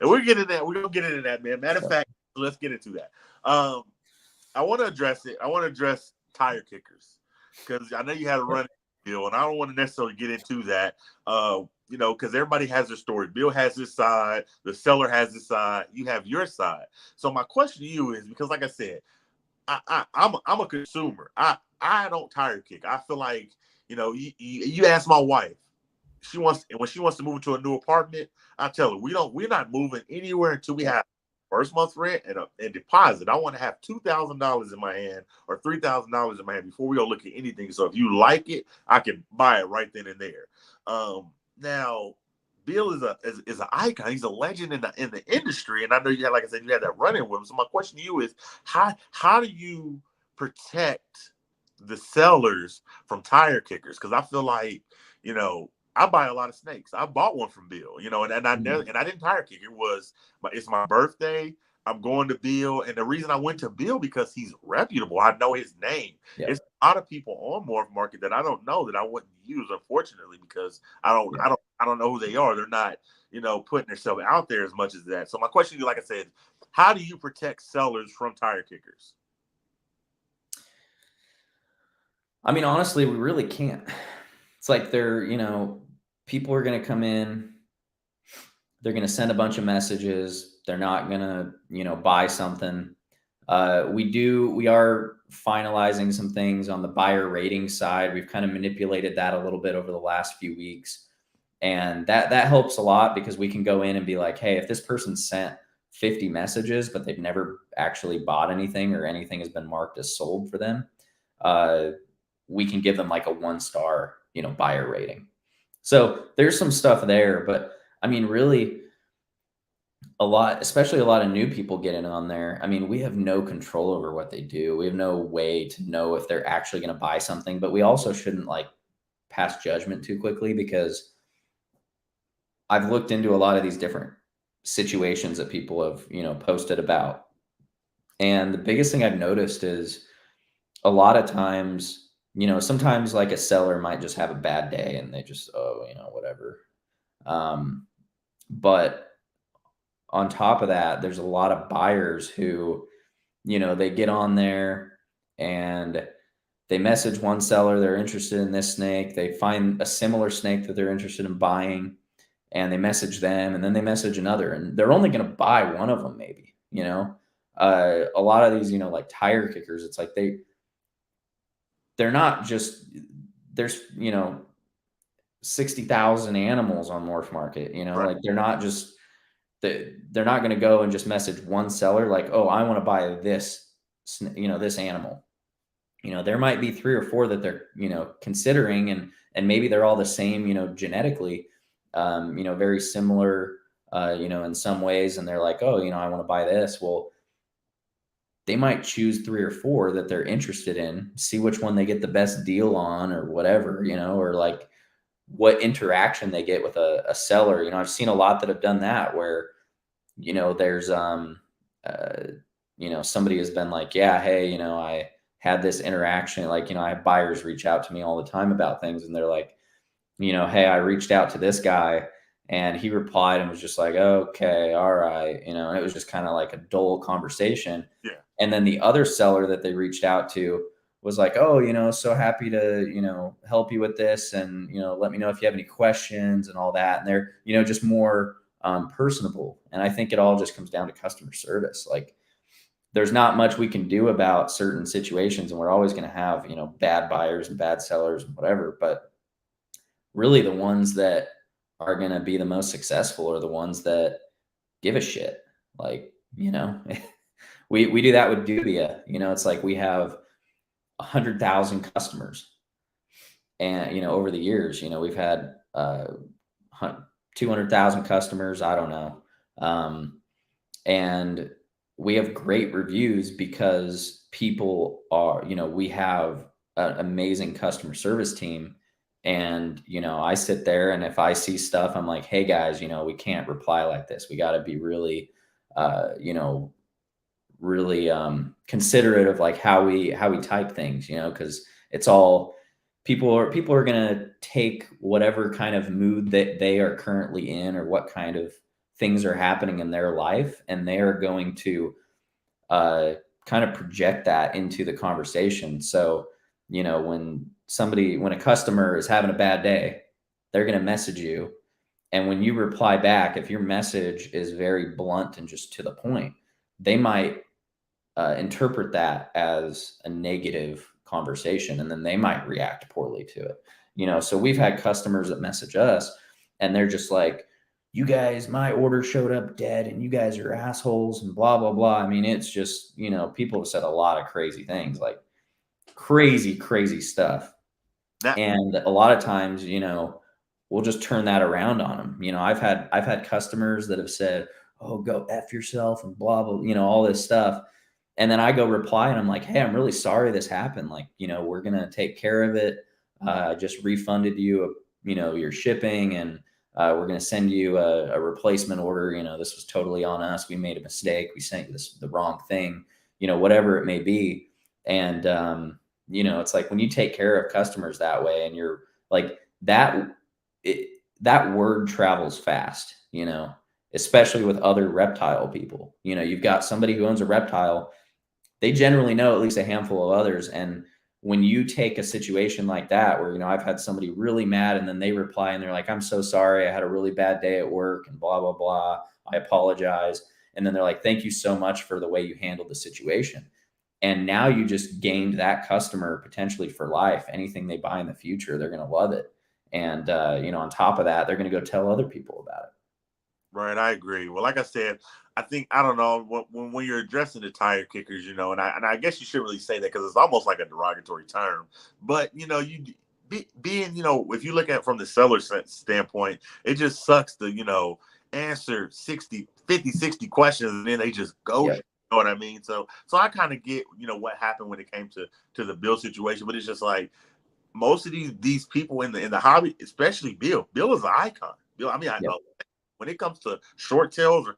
we're getting that. We're gonna get into that, man. Matter of fact, let's get into that. I want to address it. I want to address tire kickers because I know you had a run deal, and I don't want to necessarily get into that. You know, because everybody has their story. Bill has his side, the seller has his side, you have your side. So my question to you is, because like I said, I'm a consumer. I don't tire kick. I feel like, you know, you ask my wife. When she wants to move into a new apartment, I tell her we're not moving anywhere until we have first month's rent and deposit. I want to have $2,000 in my hand or $3,000 in my hand before we go look at anything. So if you like it, I can buy it right then and there. Now Bill is an icon. He's a legend in the industry, and I know you had, like I said, you had that run-in with him. So my question to you is, how do you protect the sellers from tire kickers? Because I feel like, you know, I buy a lot of snakes. I bought one from Bill, you know, and I didn't tire kick. It's my birthday. I'm going to Bill, and the reason I went to Bill because he's reputable. I know his name. Yeah. There's a lot of people on Morph Market that I don't know that I wouldn't use, unfortunately, because I don't know who they are. They're not, you know, putting themselves out there as much as that. So my question to you, like I said, how do you protect sellers from tire kickers? I mean, honestly, we really can't. It's like you know, people are going to come in, they're going to send a bunch of messages. They're not going to, you know, buy something. We are finalizing some things on the buyer rating side. We've kind of manipulated that a little bit over the last few weeks. And that helps a lot because we can go in and be like, hey, if this person sent 50 messages, but they've never actually bought anything or anything has been marked as sold for them, we can give them like a 1-star, you know, buyer rating. So there's some stuff there, but I mean, really especially a lot of new people getting on there. I mean, we have no control over what they do. We have no way to know if they're actually going to buy something, but we also shouldn't like pass judgment too quickly because I've looked into a lot of these different situations that people have, you know, posted about. And the biggest thing I've noticed is a lot of times, you know, sometimes like a seller might just have a bad day and they just, you know, whatever. But on top of that, there's a lot of buyers who, you know, they get on there and they message one seller, they're interested in this snake. They find a similar snake that they're interested in buying and they message them and then they message another and they're only going to buy one of them maybe, you know. A lot of these, you know, like tire kickers, it's like they're not just, there's, you know, 60,000 animals on Morph Market, you know, right. Like they're not just, they're not going to go and just message one seller like, oh, I want to buy this, you know, this animal. You know, there might be 3 or 4 that they're, you know, considering and maybe they're all the same, you know, genetically, you know, very similar, you know, in some ways. And they're like, oh, you know, I want to buy this. Well, they might choose 3 or 4 that they're interested in, see which one they get the best deal on or whatever, you know, or like what interaction they get with a seller. You know, I've seen a lot that have done that where, you know, there's, you know, somebody has been like, yeah, hey, you know, I had this interaction. Like, you know, I have buyers reach out to me all the time about things. And they're like, you know, hey, I reached out to this guy and he replied and was just like, okay, all right. You know, and it was just kind of like a dull conversation. Yeah. And then the other seller that they reached out to was like, oh, so happy to, help you with this. And, let me know if you have any questions and all that. And they're, just more personable. And I think it all just comes down to customer service. Like, there's not much we can do about certain situations, and we're always going to have, bad buyers and bad sellers and whatever. But really, the ones that are going to be the most successful are the ones that give a shit. Like, we do that with Dubia. It's like we have 100,000 customers, and over the years, we've had 200,000 customers. I don't know, and we have great reviews because people are, we have an amazing customer service team. And, I sit there, and if I see stuff, I'm like, hey guys, we can't reply like this. We got to be really, really considerate of like how we type things, because it's all people are going to take whatever kind of mood that they are currently in, or what kind of things are happening in their life, and they are going to kind of project that into the conversation. So, when a customer is having a bad day, they're going to message you. And when you reply back, if your message is very blunt and just to the point, they might interpret that as a negative conversation, and then they might react poorly to it. So we've had customers that message us, and they're just like, you guys, my order showed up dead, and you guys are assholes, and blah, blah, blah. I mean, it's just, people have said a lot of crazy things, like crazy, crazy stuff. And a lot of times, we'll just turn that around on them. I've had customers that have said, oh, go F yourself and blah, blah, all this stuff. And then I go reply, and I'm like, hey, I'm really sorry this happened. Like, we're going to take care of it. I just refunded you, your shipping, and we're going to send you a replacement order. This was totally on us. We made a mistake. We sent you the wrong thing, whatever it may be. And, it's like when you take care of customers that way, and you're like that word travels fast, especially with other reptile people. You've got somebody who owns a reptile. They generally know at least a handful of others. And when you take a situation like that, where, I've had somebody really mad, and then they reply and they're like, I'm so sorry. I had a really bad day at work and blah, blah, blah. I apologize. And then they're like, thank you so much for the way you handled the situation. And now you just gained that customer potentially for life. Anything they buy in the future, they're going to love it. And, on top of that, they're going to go tell other people about it. Right. I agree. Well, like I said, I think, I don't know, when you're addressing the tire kickers, and I guess you shouldn't really say that because it's almost like a derogatory term, but, being, if you look at it from the seller standpoint, it just sucks to, answer 50, 60 questions, and then they just go. Yeah. You know what I mean? So I kind of get, what happened when it came to the Bill situation, but it's just like most of these people in the hobby, especially Bill is an icon. Bill, I mean, I know when it comes to short tails or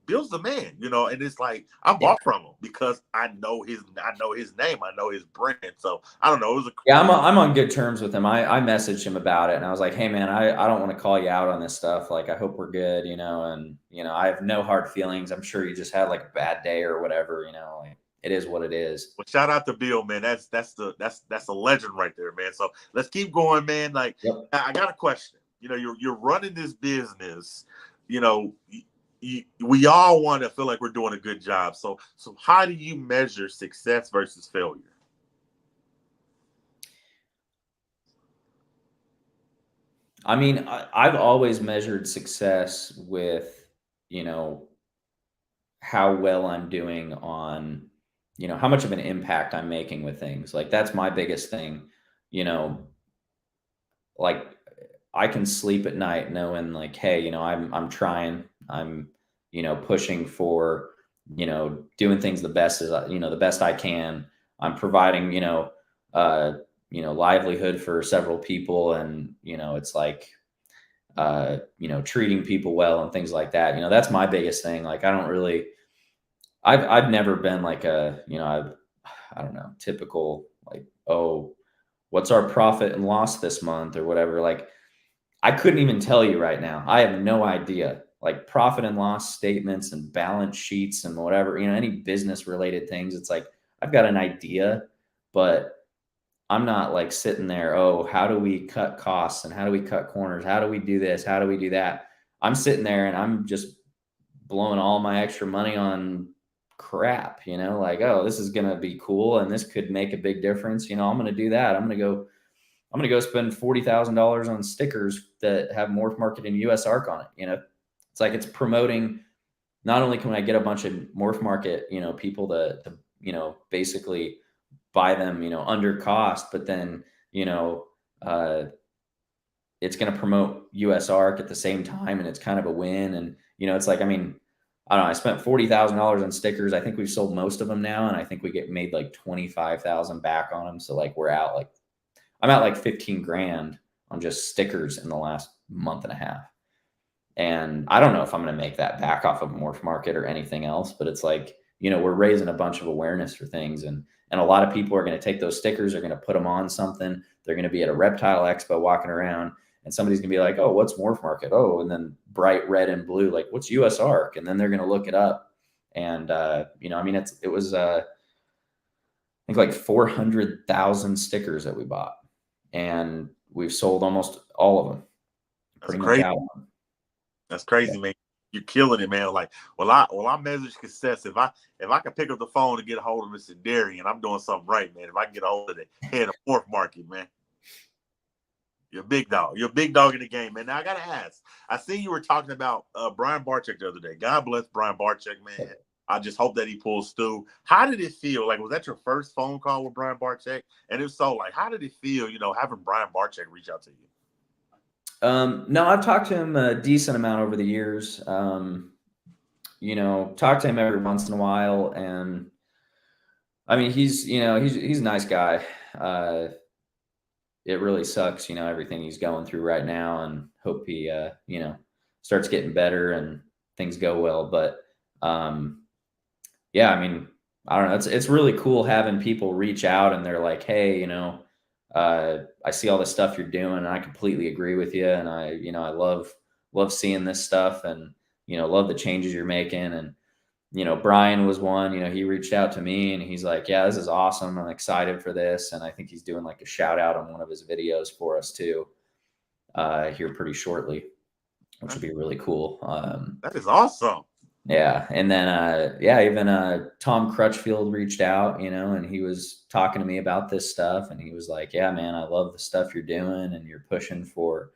Bill's the man, and it's like I bought from him because I know his name, I know his brand. So I don't know. It was I'm on good terms with him. I messaged him about it, and I was like, hey man, I don't want to call you out on this stuff. Like, I hope we're good, and I have no hard feelings. I'm sure you just had like a bad day or whatever, like it is what it is. Well, shout out to Bill, man. That's a legend right there, man. So let's keep going, man. Like, I got a question. You're running this business, we all want to feel like we're doing a good job. So how do you measure success versus failure? I mean, I've always measured success with, how well I'm doing on, how much of an impact I'm making with things. Like, that's my biggest thing, like I can sleep at night knowing like, hey, I'm trying, I'm, pushing for, doing things the best the best I can. I'm providing, livelihood for several people, and, it's like, treating people well and things like that. That's my biggest thing. Like, I don't really, I've never been like a, I don't know, typical, like, oh, what's our profit and loss this month or whatever. Like, I couldn't even tell you right now. I have no idea. Like, profit and loss statements and balance sheets and whatever, any business related things. It's like, I've got an idea, but I'm not like sitting there, oh, how do we cut costs and how do we cut corners? How do we do this? How do we do that? I'm sitting there and I'm just blowing all my extra money on crap, like, oh, this is going to be cool and this could make a big difference. I'm going to do that. I'm going to go spend $40,000 on stickers that have Morph Market and US Arc on it. It's like, it's promoting, not only can I get a bunch of Morph Market, people to basically buy them, under cost, but then, it's going to promote US Arc at the same time. And it's kind of a win. And, it's like, I mean, I don't know, I spent $40,000 on stickers. I think we've sold most of them now. And I think we get made like 25,000 back on them. So like, I'm at like 15 grand on just stickers in the last month and a half. And I don't know if I'm going to make that back off of Morph Market or anything else, but it's like, we're raising a bunch of awareness for things. And a lot of people are going to take those stickers, are going to put them on something. They're going to be at a reptile expo walking around and somebody's going to be like, oh, what's Morph Market? Oh, and then bright red and blue, like what's US Arc? And then they're going to look it up. And, I mean, it was, I think like 400,000 stickers that we bought, and we've sold almost all of them. That's crazy. That's crazy, Yeah. Man. You're killing it, man. Like, I measure success. If I can pick up the phone and get a hold of Mr. Derry, and I'm doing something right, man. If I can get a hold of the head of Morph Market, man. You're a big dog. You're a big dog in the game, man. Now I gotta ask. I see you were talking about Brian Barczyk the other day. God bless Brian Barczyk, man. I just hope that he pulls through. How did it feel? Like, was that your first phone call with Brian Barczyk? And if so, like, how did it feel, having Brian Barczyk reach out to you? No, I've talked to him a decent amount over the years. Talked to him every once in a while, and I mean, he's a nice guy. It really sucks, everything he's going through right now, and hope he, starts getting better and things go well. But, yeah, I mean, I don't know. It's really cool having people reach out and they're like, hey, I see all the stuff you're doing and I completely agree with you. And I love seeing this stuff, and, love the changes you're making. And, Brian was one, he reached out to me and he's like, yeah, this is awesome. I'm excited for this. And I think he's doing like a shout out on one of his videos for us too, here pretty shortly, which would be really cool. That is awesome. Yeah. And then, even Tom Crutchfield reached out, and he was talking to me about this stuff, and he was like, yeah, man, I love the stuff you're doing, and you're pushing for,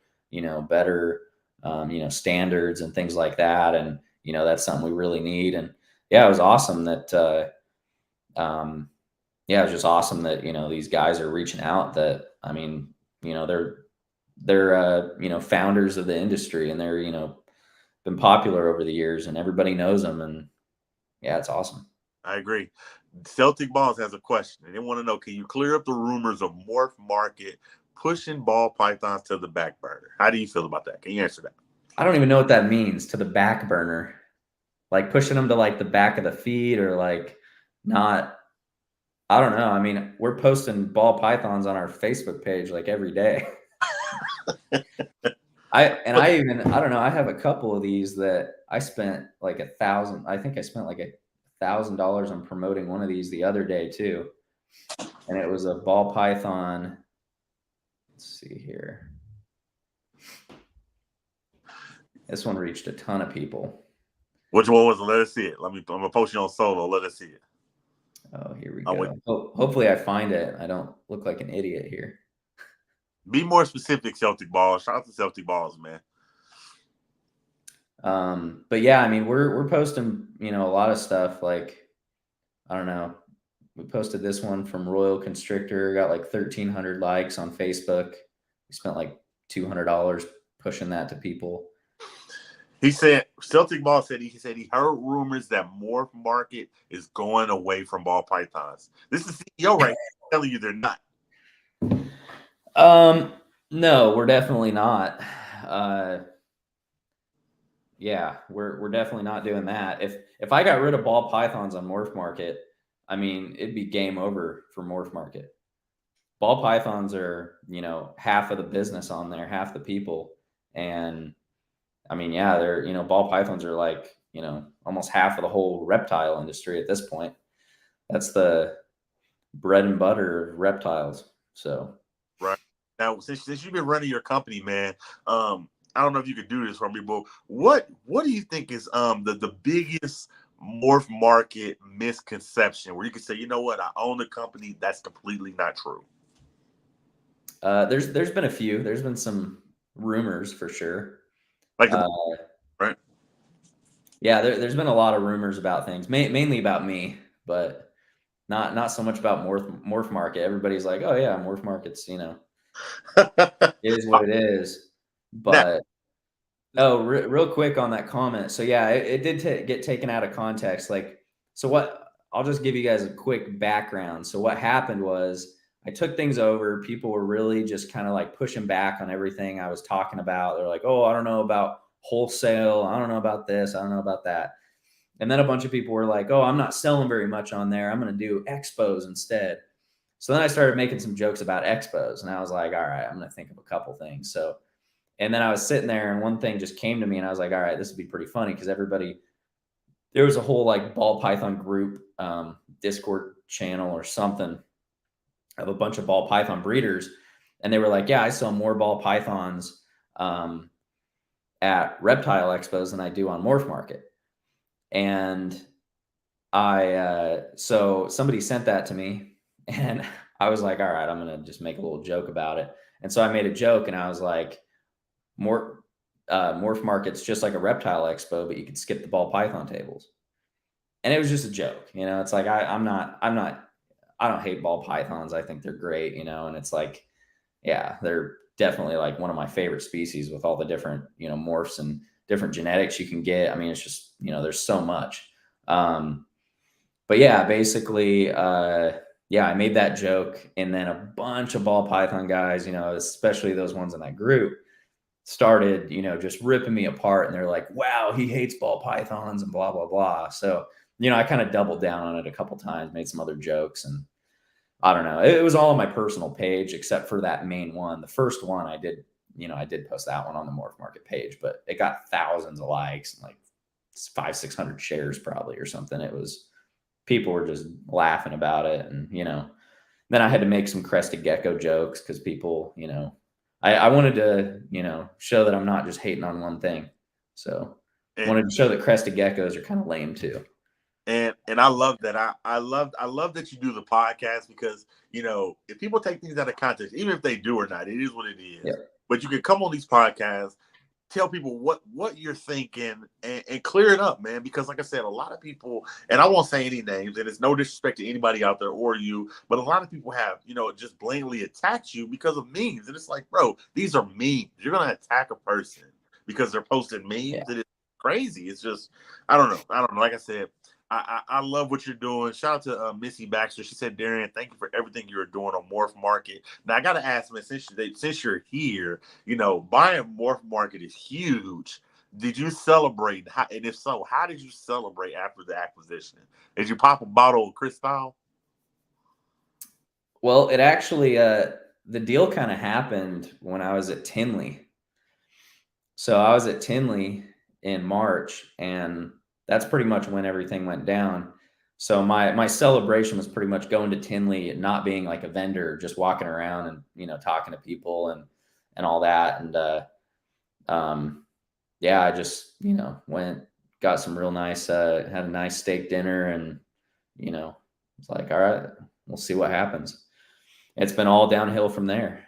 better, standards and things like that. And, that's something we really need. And yeah, it was awesome that, it was just awesome that, these guys are reaching out. That, I mean, they're founders of the industry, and they're, been popular over the years, and everybody knows them. And yeah, it's awesome. I agree. Celtic Balls has a question. They want to know, can you clear up the rumors of Morph Market pushing ball pythons to the back burner? How do you feel about that? Can you answer that? I don't even know what that means, to the back burner. Like pushing them to like the back of the feed, or like not, I don't know. I mean, we're posting ball pythons on our Facebook page like every day. I don't know. I have a couple of these that I spent like $1,000. I think I spent like $1,000 on promoting one of these the other day too. And it was a ball python. Let's see here. This one reached a ton of people. Which one was it? Let us see it. I'm gonna post you on solo. Let us see it. Oh, here we go. Hopefully I find it. I don't look like an idiot here. Be more specific, Celtic Balls. Shout out to Celtic Balls, man. But yeah, I mean, we're posting, a lot of stuff. Like, I don't know. We posted this one from Royal Constrictor, got like 1,300 likes on Facebook. We spent like $200 pushing that to people. He said, Celtic Ball said he heard rumors that Morph Market is going away from ball pythons. This is CEO right now telling you they're not. No, we're definitely not. Yeah, we're definitely not doing that. If I got rid of ball pythons on Morph Market, I mean, it'd be game over for Morph Market. Ball pythons are, half of the business on there, half the people. And I mean, yeah, they're, ball pythons are like, almost half of the whole reptile industry at this point. That's the bread and butter of reptiles. So Right. Now, since you've been running your company, man, I don't know if you could do this for me, but what do you think is the biggest morph market misconception where you could say, you know what, I own the company, that's completely not true. there's been a few. There's been some rumors for sure. Like the Uh, right? yeah, there's been a lot of rumors about things, mainly about me, but not so much about morph market. Everybody's like, oh yeah, morph market's, it is what it is. Now, But oh, real quick on that comment. So yeah, it did get taken out of context. Like, so what? I'll just give you guys a quick background. So what happened was I took things over. People were really just kind of like pushing back on everything I was talking about. They're like, "Oh, I don't know about wholesale. I don't know about this. I don't know about that." And then a bunch of people were like, "Oh, I'm not selling very much on there. I'm going to do expos instead." So then I started making some jokes about expos, and I was like, "All right, I'm going to think of a couple things." So and then I was sitting there and one thing just came to me and I was like, all right, this would be pretty funny because there was a whole like ball python group, Discord channel or something of a bunch of ball python breeders. And they were like, yeah, I sell more ball pythons at reptile expos than I do on Morph Market. And so somebody sent that to me and I was like, all right, I'm going to just make a little joke about it. And so I made a joke and I was like, Morph Market's just like a reptile expo, but you could skip the ball python tables. And it was just a joke, It's like I don't hate ball pythons. I think they're great, And it's like, yeah, they're definitely like one of my favorite species with all the different morphs and different genetics you can get. I mean, it's just there's so much. But yeah, basically, yeah, I made that joke, and then a bunch of ball python guys, especially those ones in that group, started, just ripping me apart. And they're like, wow, he hates ball pythons and blah, blah, blah. So, I kind of doubled down on it a couple times, made some other jokes. And I don't know. It was all on my personal page, except for that main one. The first one I did post that one on the Morph Market page, but it got thousands of likes and like 500-600 shares probably or something. People were just laughing about it. And, then I had to make some crested gecko jokes because people, I wanted to, show that I'm not just hating on one thing. So I wanted to show that crested geckos are kind of lame too. And I love that. I love that you do the podcast because, if people take things out of context, even if they do or not, it is what it is. Yeah. But you can come on these podcasts, tell people what you're thinking and clear it up, man. Because like I said, a lot of people, and I won't say any names, and it's no disrespect to anybody out there or you, but a lot of people have, just blatantly attacked you because of memes. And it's like, bro, these are memes. You're going to attack a person because they're posting memes. Yeah. It is crazy. It's just, I don't know. Like I said, I love what you're doing. Shout out to Missy Baxter. She said, Darian, thank you for everything you're doing on Morph Market. Now, I got to ask, man, since you're here, buying Morph Market is huge. Did you celebrate? And if so, how did you celebrate after the acquisition? Did you pop a bottle of Cristal? Well, it actually, the deal kind of happened when I was at Tinley. So I was at Tinley in March, and that's pretty much when everything went down. So my celebration was pretty much going to Tinley and not being like a vendor, just walking around and, talking to people and all that. And, yeah, I just, went, got some real nice, had a nice steak dinner and, it's like, all right, we'll see what happens. It's been all downhill from there.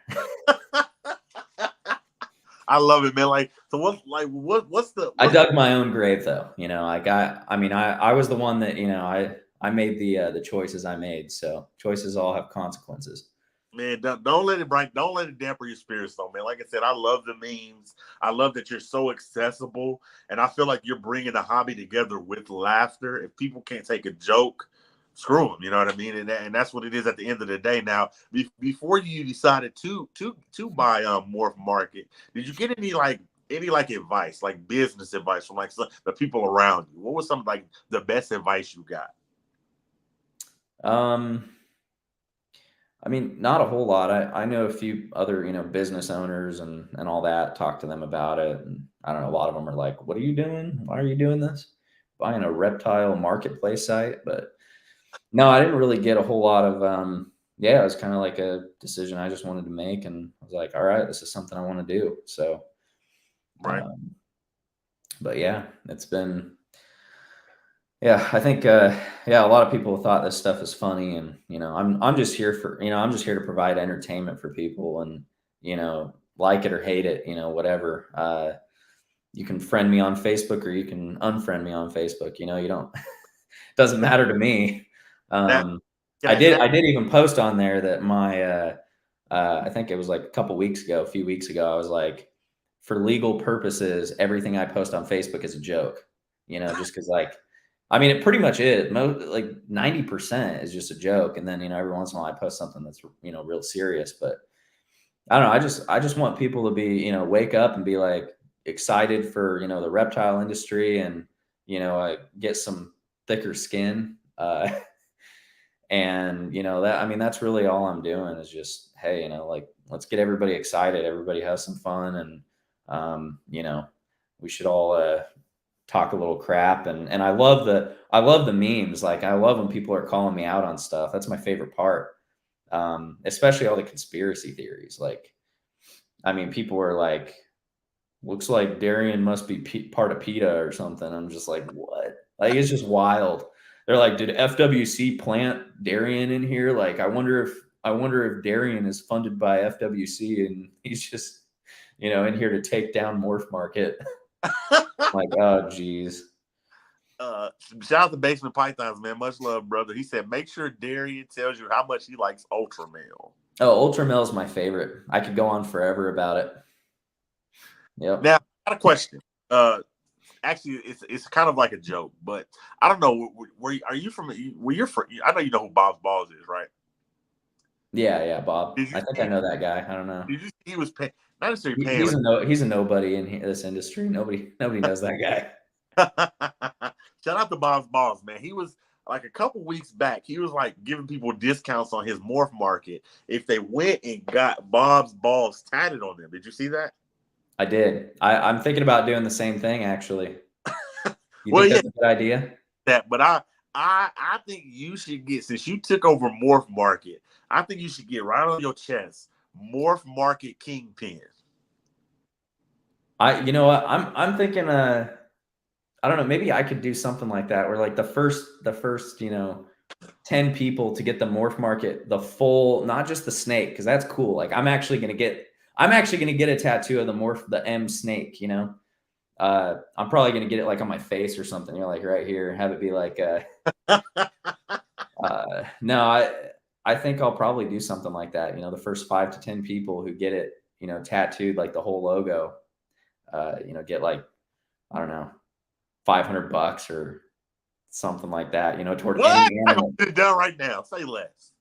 I love it, man. Like, so what's the? I dug my own grave, though. I was the one that I made the choices I made. So choices all have consequences. Man, don't let it damper your spirits, though, man. Like I said, I love the memes. I love that you're so accessible, and I feel like you're bringing the hobby together with laughter. If people can't take a joke, screw them. You know what I mean? And that's what it is at the end of the day. Now, before you decided to buy Morph Market, did you get any advice, like business advice from like the people around you? What was some like the best advice you got? I mean, not a whole lot. I know a few other, business owners and all that, talk to them about it. And I don't know, a lot of them are like, what are you doing? Why are you doing this? Buying a reptile marketplace site? But No, I didn't really get a whole lot of. Yeah, it was kind of like a decision I just wanted to make, and I was like, all right, this is something I want to do. So, Right. um, but yeah, it's been. Yeah, I think yeah, a lot of people thought this stuff is funny, and I'm just here for I'm just here to provide entertainment for people, and like it or hate it, whatever. You can friend me on Facebook or you can unfriend me on Facebook. You don't doesn't matter to me. Now, Um, can I I, can did I, I did even post on there that I think it was like a few weeks ago, I was like, for legal purposes, everything I post on Facebook is a joke. Just because like, I mean, it pretty much is. Like 90% is just a joke, and then every once in a while I post something that's real serious. But I don't know. I just want people to be wake up and be like excited for the reptile industry, and get some thicker skin. And that, I mean, that's really all I'm doing is just, hey, like, let's get everybody excited, everybody has some fun, and we should all talk a little crap. And I love the memes. Like, I love when people are calling me out on stuff. That's my favorite part. Especially all the conspiracy theories. Like, I mean, people are like, looks like Darian must be part of PETA or something. I'm just like, what? Like, it's just wild. They're like, did FWC plant Darian in here? Like, I wonder if Darian is funded by FWC and he's just, in here to take down Morph Market. Like, oh, geez. shout out to Basement Pythons, man. Much love, brother. He said, make sure Darian tells you how much he likes Ultra Male. Oh, Ultra Mail is my favorite. I could go on forever about it. Yep. Now, I got a question. Actually, it's kind of like a joke, but I don't know. Are you from? Where you're from? I know you know who Bob's Balls is, right? Yeah, Bob. Did you I think I see? know that guy. I don't know. Did you see he was paying? Not necessarily He, paying. he's a no. He's a nobody in this industry. Nobody knows that guy. Shout out to Bob's Balls, man. He was like a couple weeks back. He was like giving people discounts on his Morph Market if they went and got Bob's Balls tatted on them. Did you see that? I did. I'm thinking about doing the same thing, actually. You Well, think yeah, that's a good idea? that. But I think you should get, since you took over Morph Market. I think you should get right on your chest Morph Market Kingpin. You know what? I'm thinking. I don't know. Maybe I could do something like that, where like the first 10 people to get the Morph Market, the full, not just the snake, because that's cool. Like, I'm actually gonna get a tattoo of the M snake. I'm probably gonna get it like on my face or something. Like right here, have it be like no, I think I'll probably do something like that. The first 5 to 10 people who get it, tattooed, like the whole logo, get like, I don't know, $500 or something like that, toward any What? I'm gonna animal. get it done right now. Say less.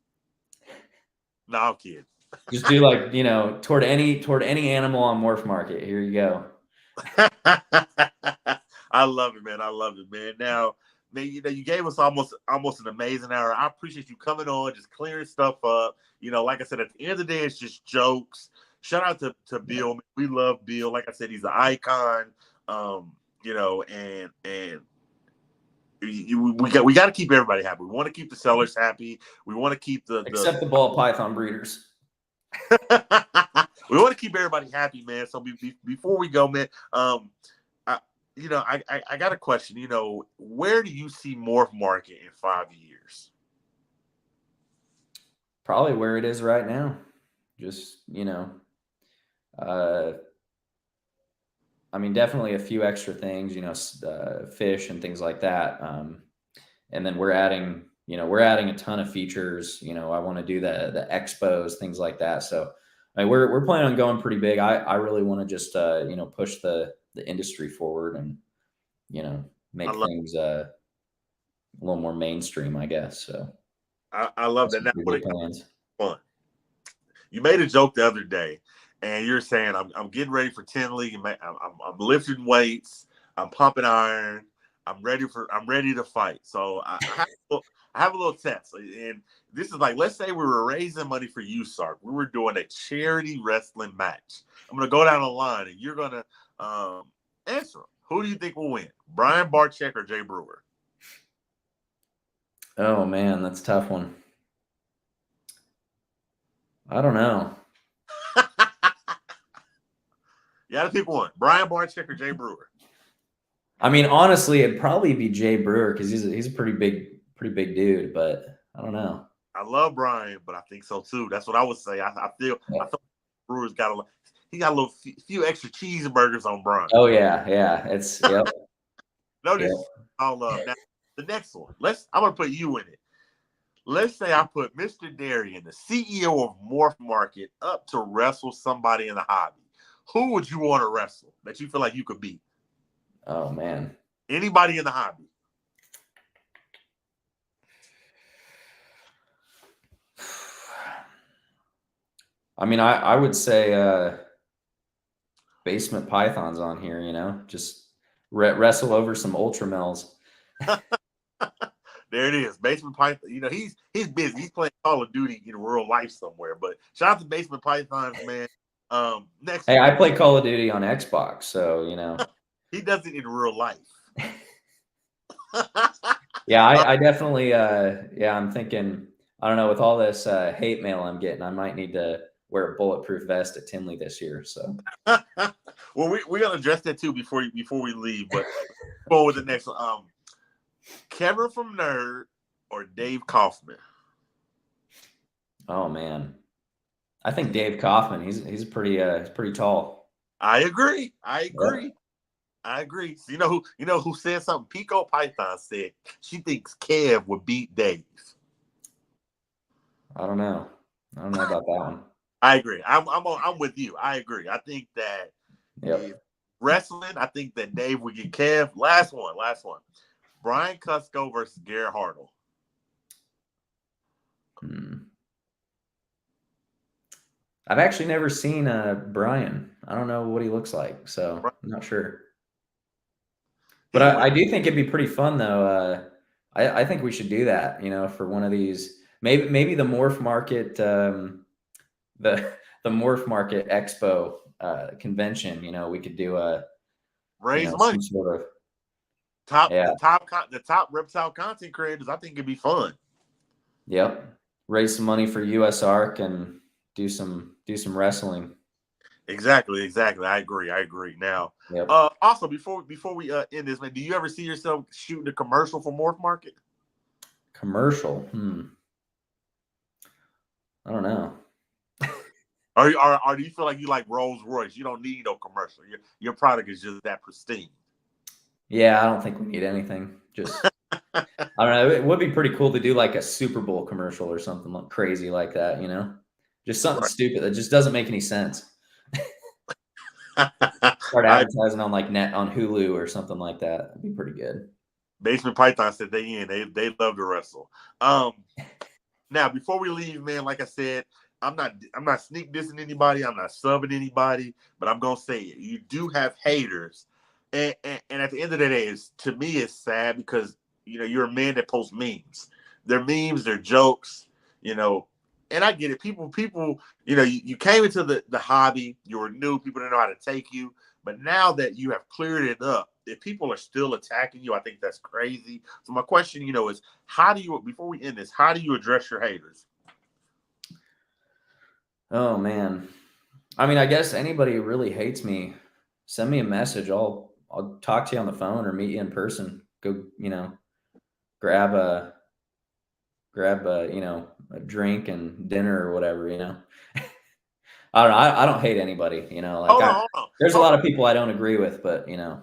No, I'm kidding. Just do like, toward any animal on Morph Market. Here you go. I love it, man. I love it, man. Now, man, you gave us almost an amazing hour. I appreciate you coming on, just clearing stuff up. Like I said, at the end of the day, it's just jokes. Shout out to Bill. We love Bill. Like I said, he's an icon. And we got to keep everybody happy. We want to keep the sellers happy. We want to keep Except the ball python breeders. we want to keep everybody happy, man. So before we go, man, I got a question. Where do you see Morph Market in 5 years? Probably where it is right now. Just, I mean, definitely a few extra things, fish and things like that. And then we're adding a ton of features. I want to do the expos, things like that. So, I mean, we're planning on going pretty big. I really want to just push the industry forward and make things a little more mainstream, I guess. So I love that. Now, when it comes to fun, you made a joke the other day, and you're saying I'm getting ready for 10 league. I'm lifting weights. I'm pumping iron. I'm ready to fight. So I have a little test, and this is like, let's say we were raising money for you, Sark. We were doing a charity wrestling match. I'm gonna go down the line, and you're gonna answer them. Who do you think will win, Brian Barczyk or Jay Brewer? Oh man, that's a tough one. I don't know. You got to pick one: Brian Barczyk or Jay Brewer. I mean, honestly, it'd probably be Jay Brewer because he's a pretty big dude. But I don't know. I love Brian, but I think so too. That's what I would say. I feel Brewer's got he got a little few extra cheeseburgers on Brian. Oh yeah, yeah. It's yep. Notice Yep. all love. Now the next one. I'm gonna put you in it. Let's say I put Mr. Darian, the CEO of Morph Market, up to wrestle somebody in the hobby. Who would you want to wrestle that you feel like you could beat? Oh man. Anybody in the hobby. I mean, I would say Basement Python's on here, you know, just wrestle over some Ultramels. There it is. Basement Python. You know, he's busy. He's playing Call of Duty in real life somewhere. But shout out to Basement Pythons, man. Next Hey, one. I play Call of Duty on Xbox, so you know. He does it in real life. Yeah, I definitely yeah, I'm thinking, I don't know, with all this hate mail I'm getting, I might need to wear a bulletproof vest at Tinley this year. So Well, we're gonna address that too before we leave, but go with the next one. Kevin from Nerd or Dave Kaufman? oh man. I think Dave Kaufman, he's pretty tall. I agree. Yep. I agree. So you know who said something? Pico Python said she thinks Kev would beat Dave. I don't know. I don't know about that one. I agree. I'm with you. I agree. I think that Yep. wrestling, I think that Dave would get Kev. Last one. Brian Cusco versus Garrett Hartle. I've actually never seen Brian. I don't know what he looks like, so I'm not sure. But I do think it'd be pretty fun though. I think we should do that, you know, for one of these. Maybe the Morph Market, the Morph Market Expo convention. You know, we could do raise some money. sort of The top reptile content creators. I think it'd be fun. Yep, raise some money for US Arc and do some wrestling. Exactly. I agree. Now, Yep. Also before we end this, man, do you ever see yourself shooting a commercial for Morph Market? Commercial? I don't know. Or do you feel like you like Rolls Royce? You don't need no commercial. Your product is just that pristine. Yeah, I don't think we need anything. Just I don't know. It would be pretty cool to do like a Super Bowl commercial or something like crazy like that, you know? Just something stupid that just doesn't make any sense. Start advertising on like on Hulu or something like that. That'd be pretty good. Basement Python said they love to wrestle. Now before we leave, man, like I said, I'm not sneak dissing anybody. I'm not subbing anybody, but I'm gonna say it. You do have haters, and at the end of the day, to me it's sad because you know you're a man that posts memes. They're memes, they're jokes, you know. And I get it. People, you know, you came into the hobby, you were new, people didn't know how to take you. But now that you have cleared it up, if people are still attacking you, I think that's crazy. So my question, you know, is before we end this, how do you address your haters? Oh man. I mean, I guess anybody who really hates me, send me a message. I'll talk to you on the phone or meet you in person. Go, you know, grab a you know, a drink and dinner or whatever, you know. I don't know. I don't hate anybody, you know. Like Hold on. there's a lot of people I don't agree with, but you know.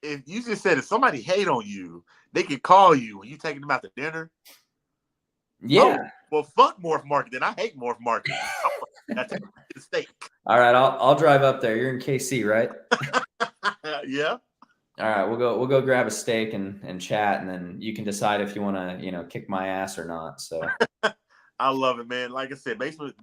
If you just said if somebody hate on you, they could call you when you taking them out to dinner. Yeah. Oh, well, fuck Morph Market. Then I hate Morph Market. That's a mistake. All right, I'll drive up there. You're in KC, right? Yeah. All right, we'll go grab a steak and chat, and then you can decide if you want to, you know, kick my ass or not. So I love it, man. Like I said, basically,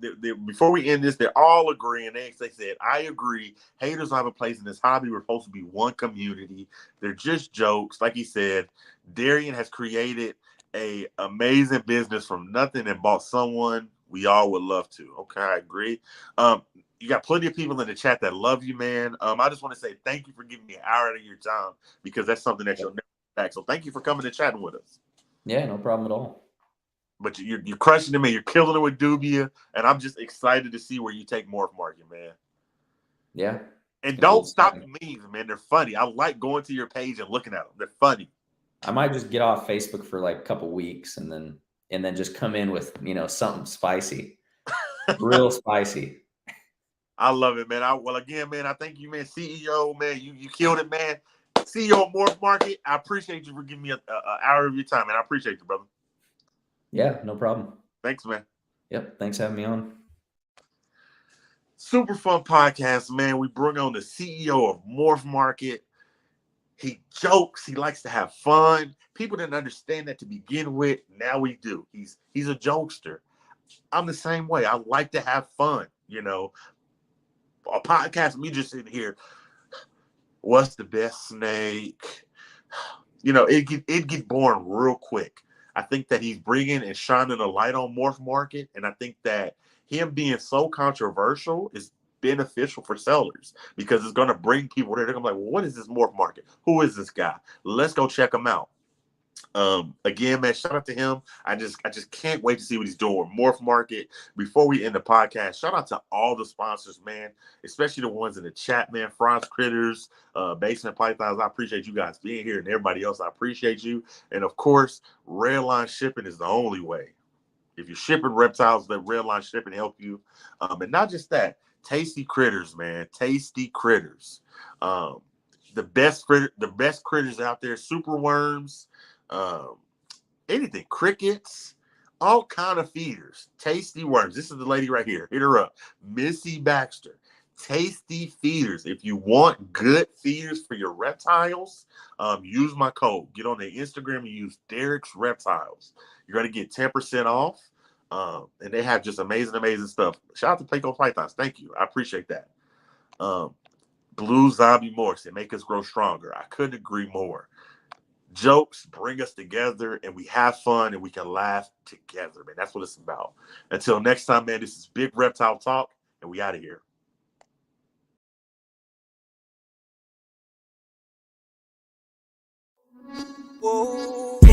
before we end this, they're all agreeing. They said, I agree. Haters don't have a place in this hobby. We're supposed to be one community. They're just jokes. Like he said, Darian has created a amazing business from nothing and bought someone we all would love to. Okay, I agree. You got plenty of people in the chat that love you, man. I just want to say thank you for giving me an hour out of your time because that's something that you'll never get back. So thank you for coming and chatting with us. Yeah, no problem at all. But you're crushing it, man. You're killing it with Dubia, and I'm just excited to see where you take Morph Market, man. Yeah. It's And gonna be don't stop exciting. the memes, man. They're funny. I like going to your page and looking at them. They're funny. I might just get off Facebook for like a couple weeks and then just come in with, something spicy. Real spicy. I love it, man. Well, again, man, I thank you, man. CEO, man, you killed it, man. CEO of Morph Market, I appreciate you for giving me an hour of your time, man. I appreciate you, brother. Yeah, no problem. Thanks, man. Yep. Thanks for having me on. Super fun podcast, man. We bring on the CEO of Morph Market. He jokes. He likes to have fun. People didn't understand that to begin with. Now we do. He's a jokester. I'm the same way. I like to have fun. A podcast, me just sitting here. What's the best snake? It get boring real quick. I think that he's bringing and shining a light on Morph Market, and I think that him being so controversial is beneficial for sellers because it's going to bring people there. They're going to be like, well, what is this Morph Market? Who is this guy? Let's go check him out. Again, man, shout out to him. I just can't wait to see what he's doing with Morph Market. Before we end the podcast, shout out to all the sponsors, man, especially the ones in the chat, man. Franz Critters, Basement Pythons. I appreciate you guys being here, and everybody else, I appreciate you. And of course, Redline Shipping is the only way. If you're shipping reptiles, let Redline Shipping help you. And not just that, Tasty Critters, man, Tasty Critters. The best critters out there, super worms, anything, crickets, all kind of feeders. Tasty worms. This is the lady right here. Hit her up, Missy Baxter. Tasty feeders. If you want good feeders for your reptiles, use my code. Get on their Instagram and use Derek's Reptiles. You're gonna get 10% off. And they have just amazing stuff. Shout out to Playco Pythons. Thank you. I appreciate that. Blue Zombie Morphs, they make us grow stronger. I couldn't agree more. Jokes bring us together and we have fun and we can laugh together, man. That's what it's about. Until next time, man, this is Big Reptile Talk and we out of here. Whoa.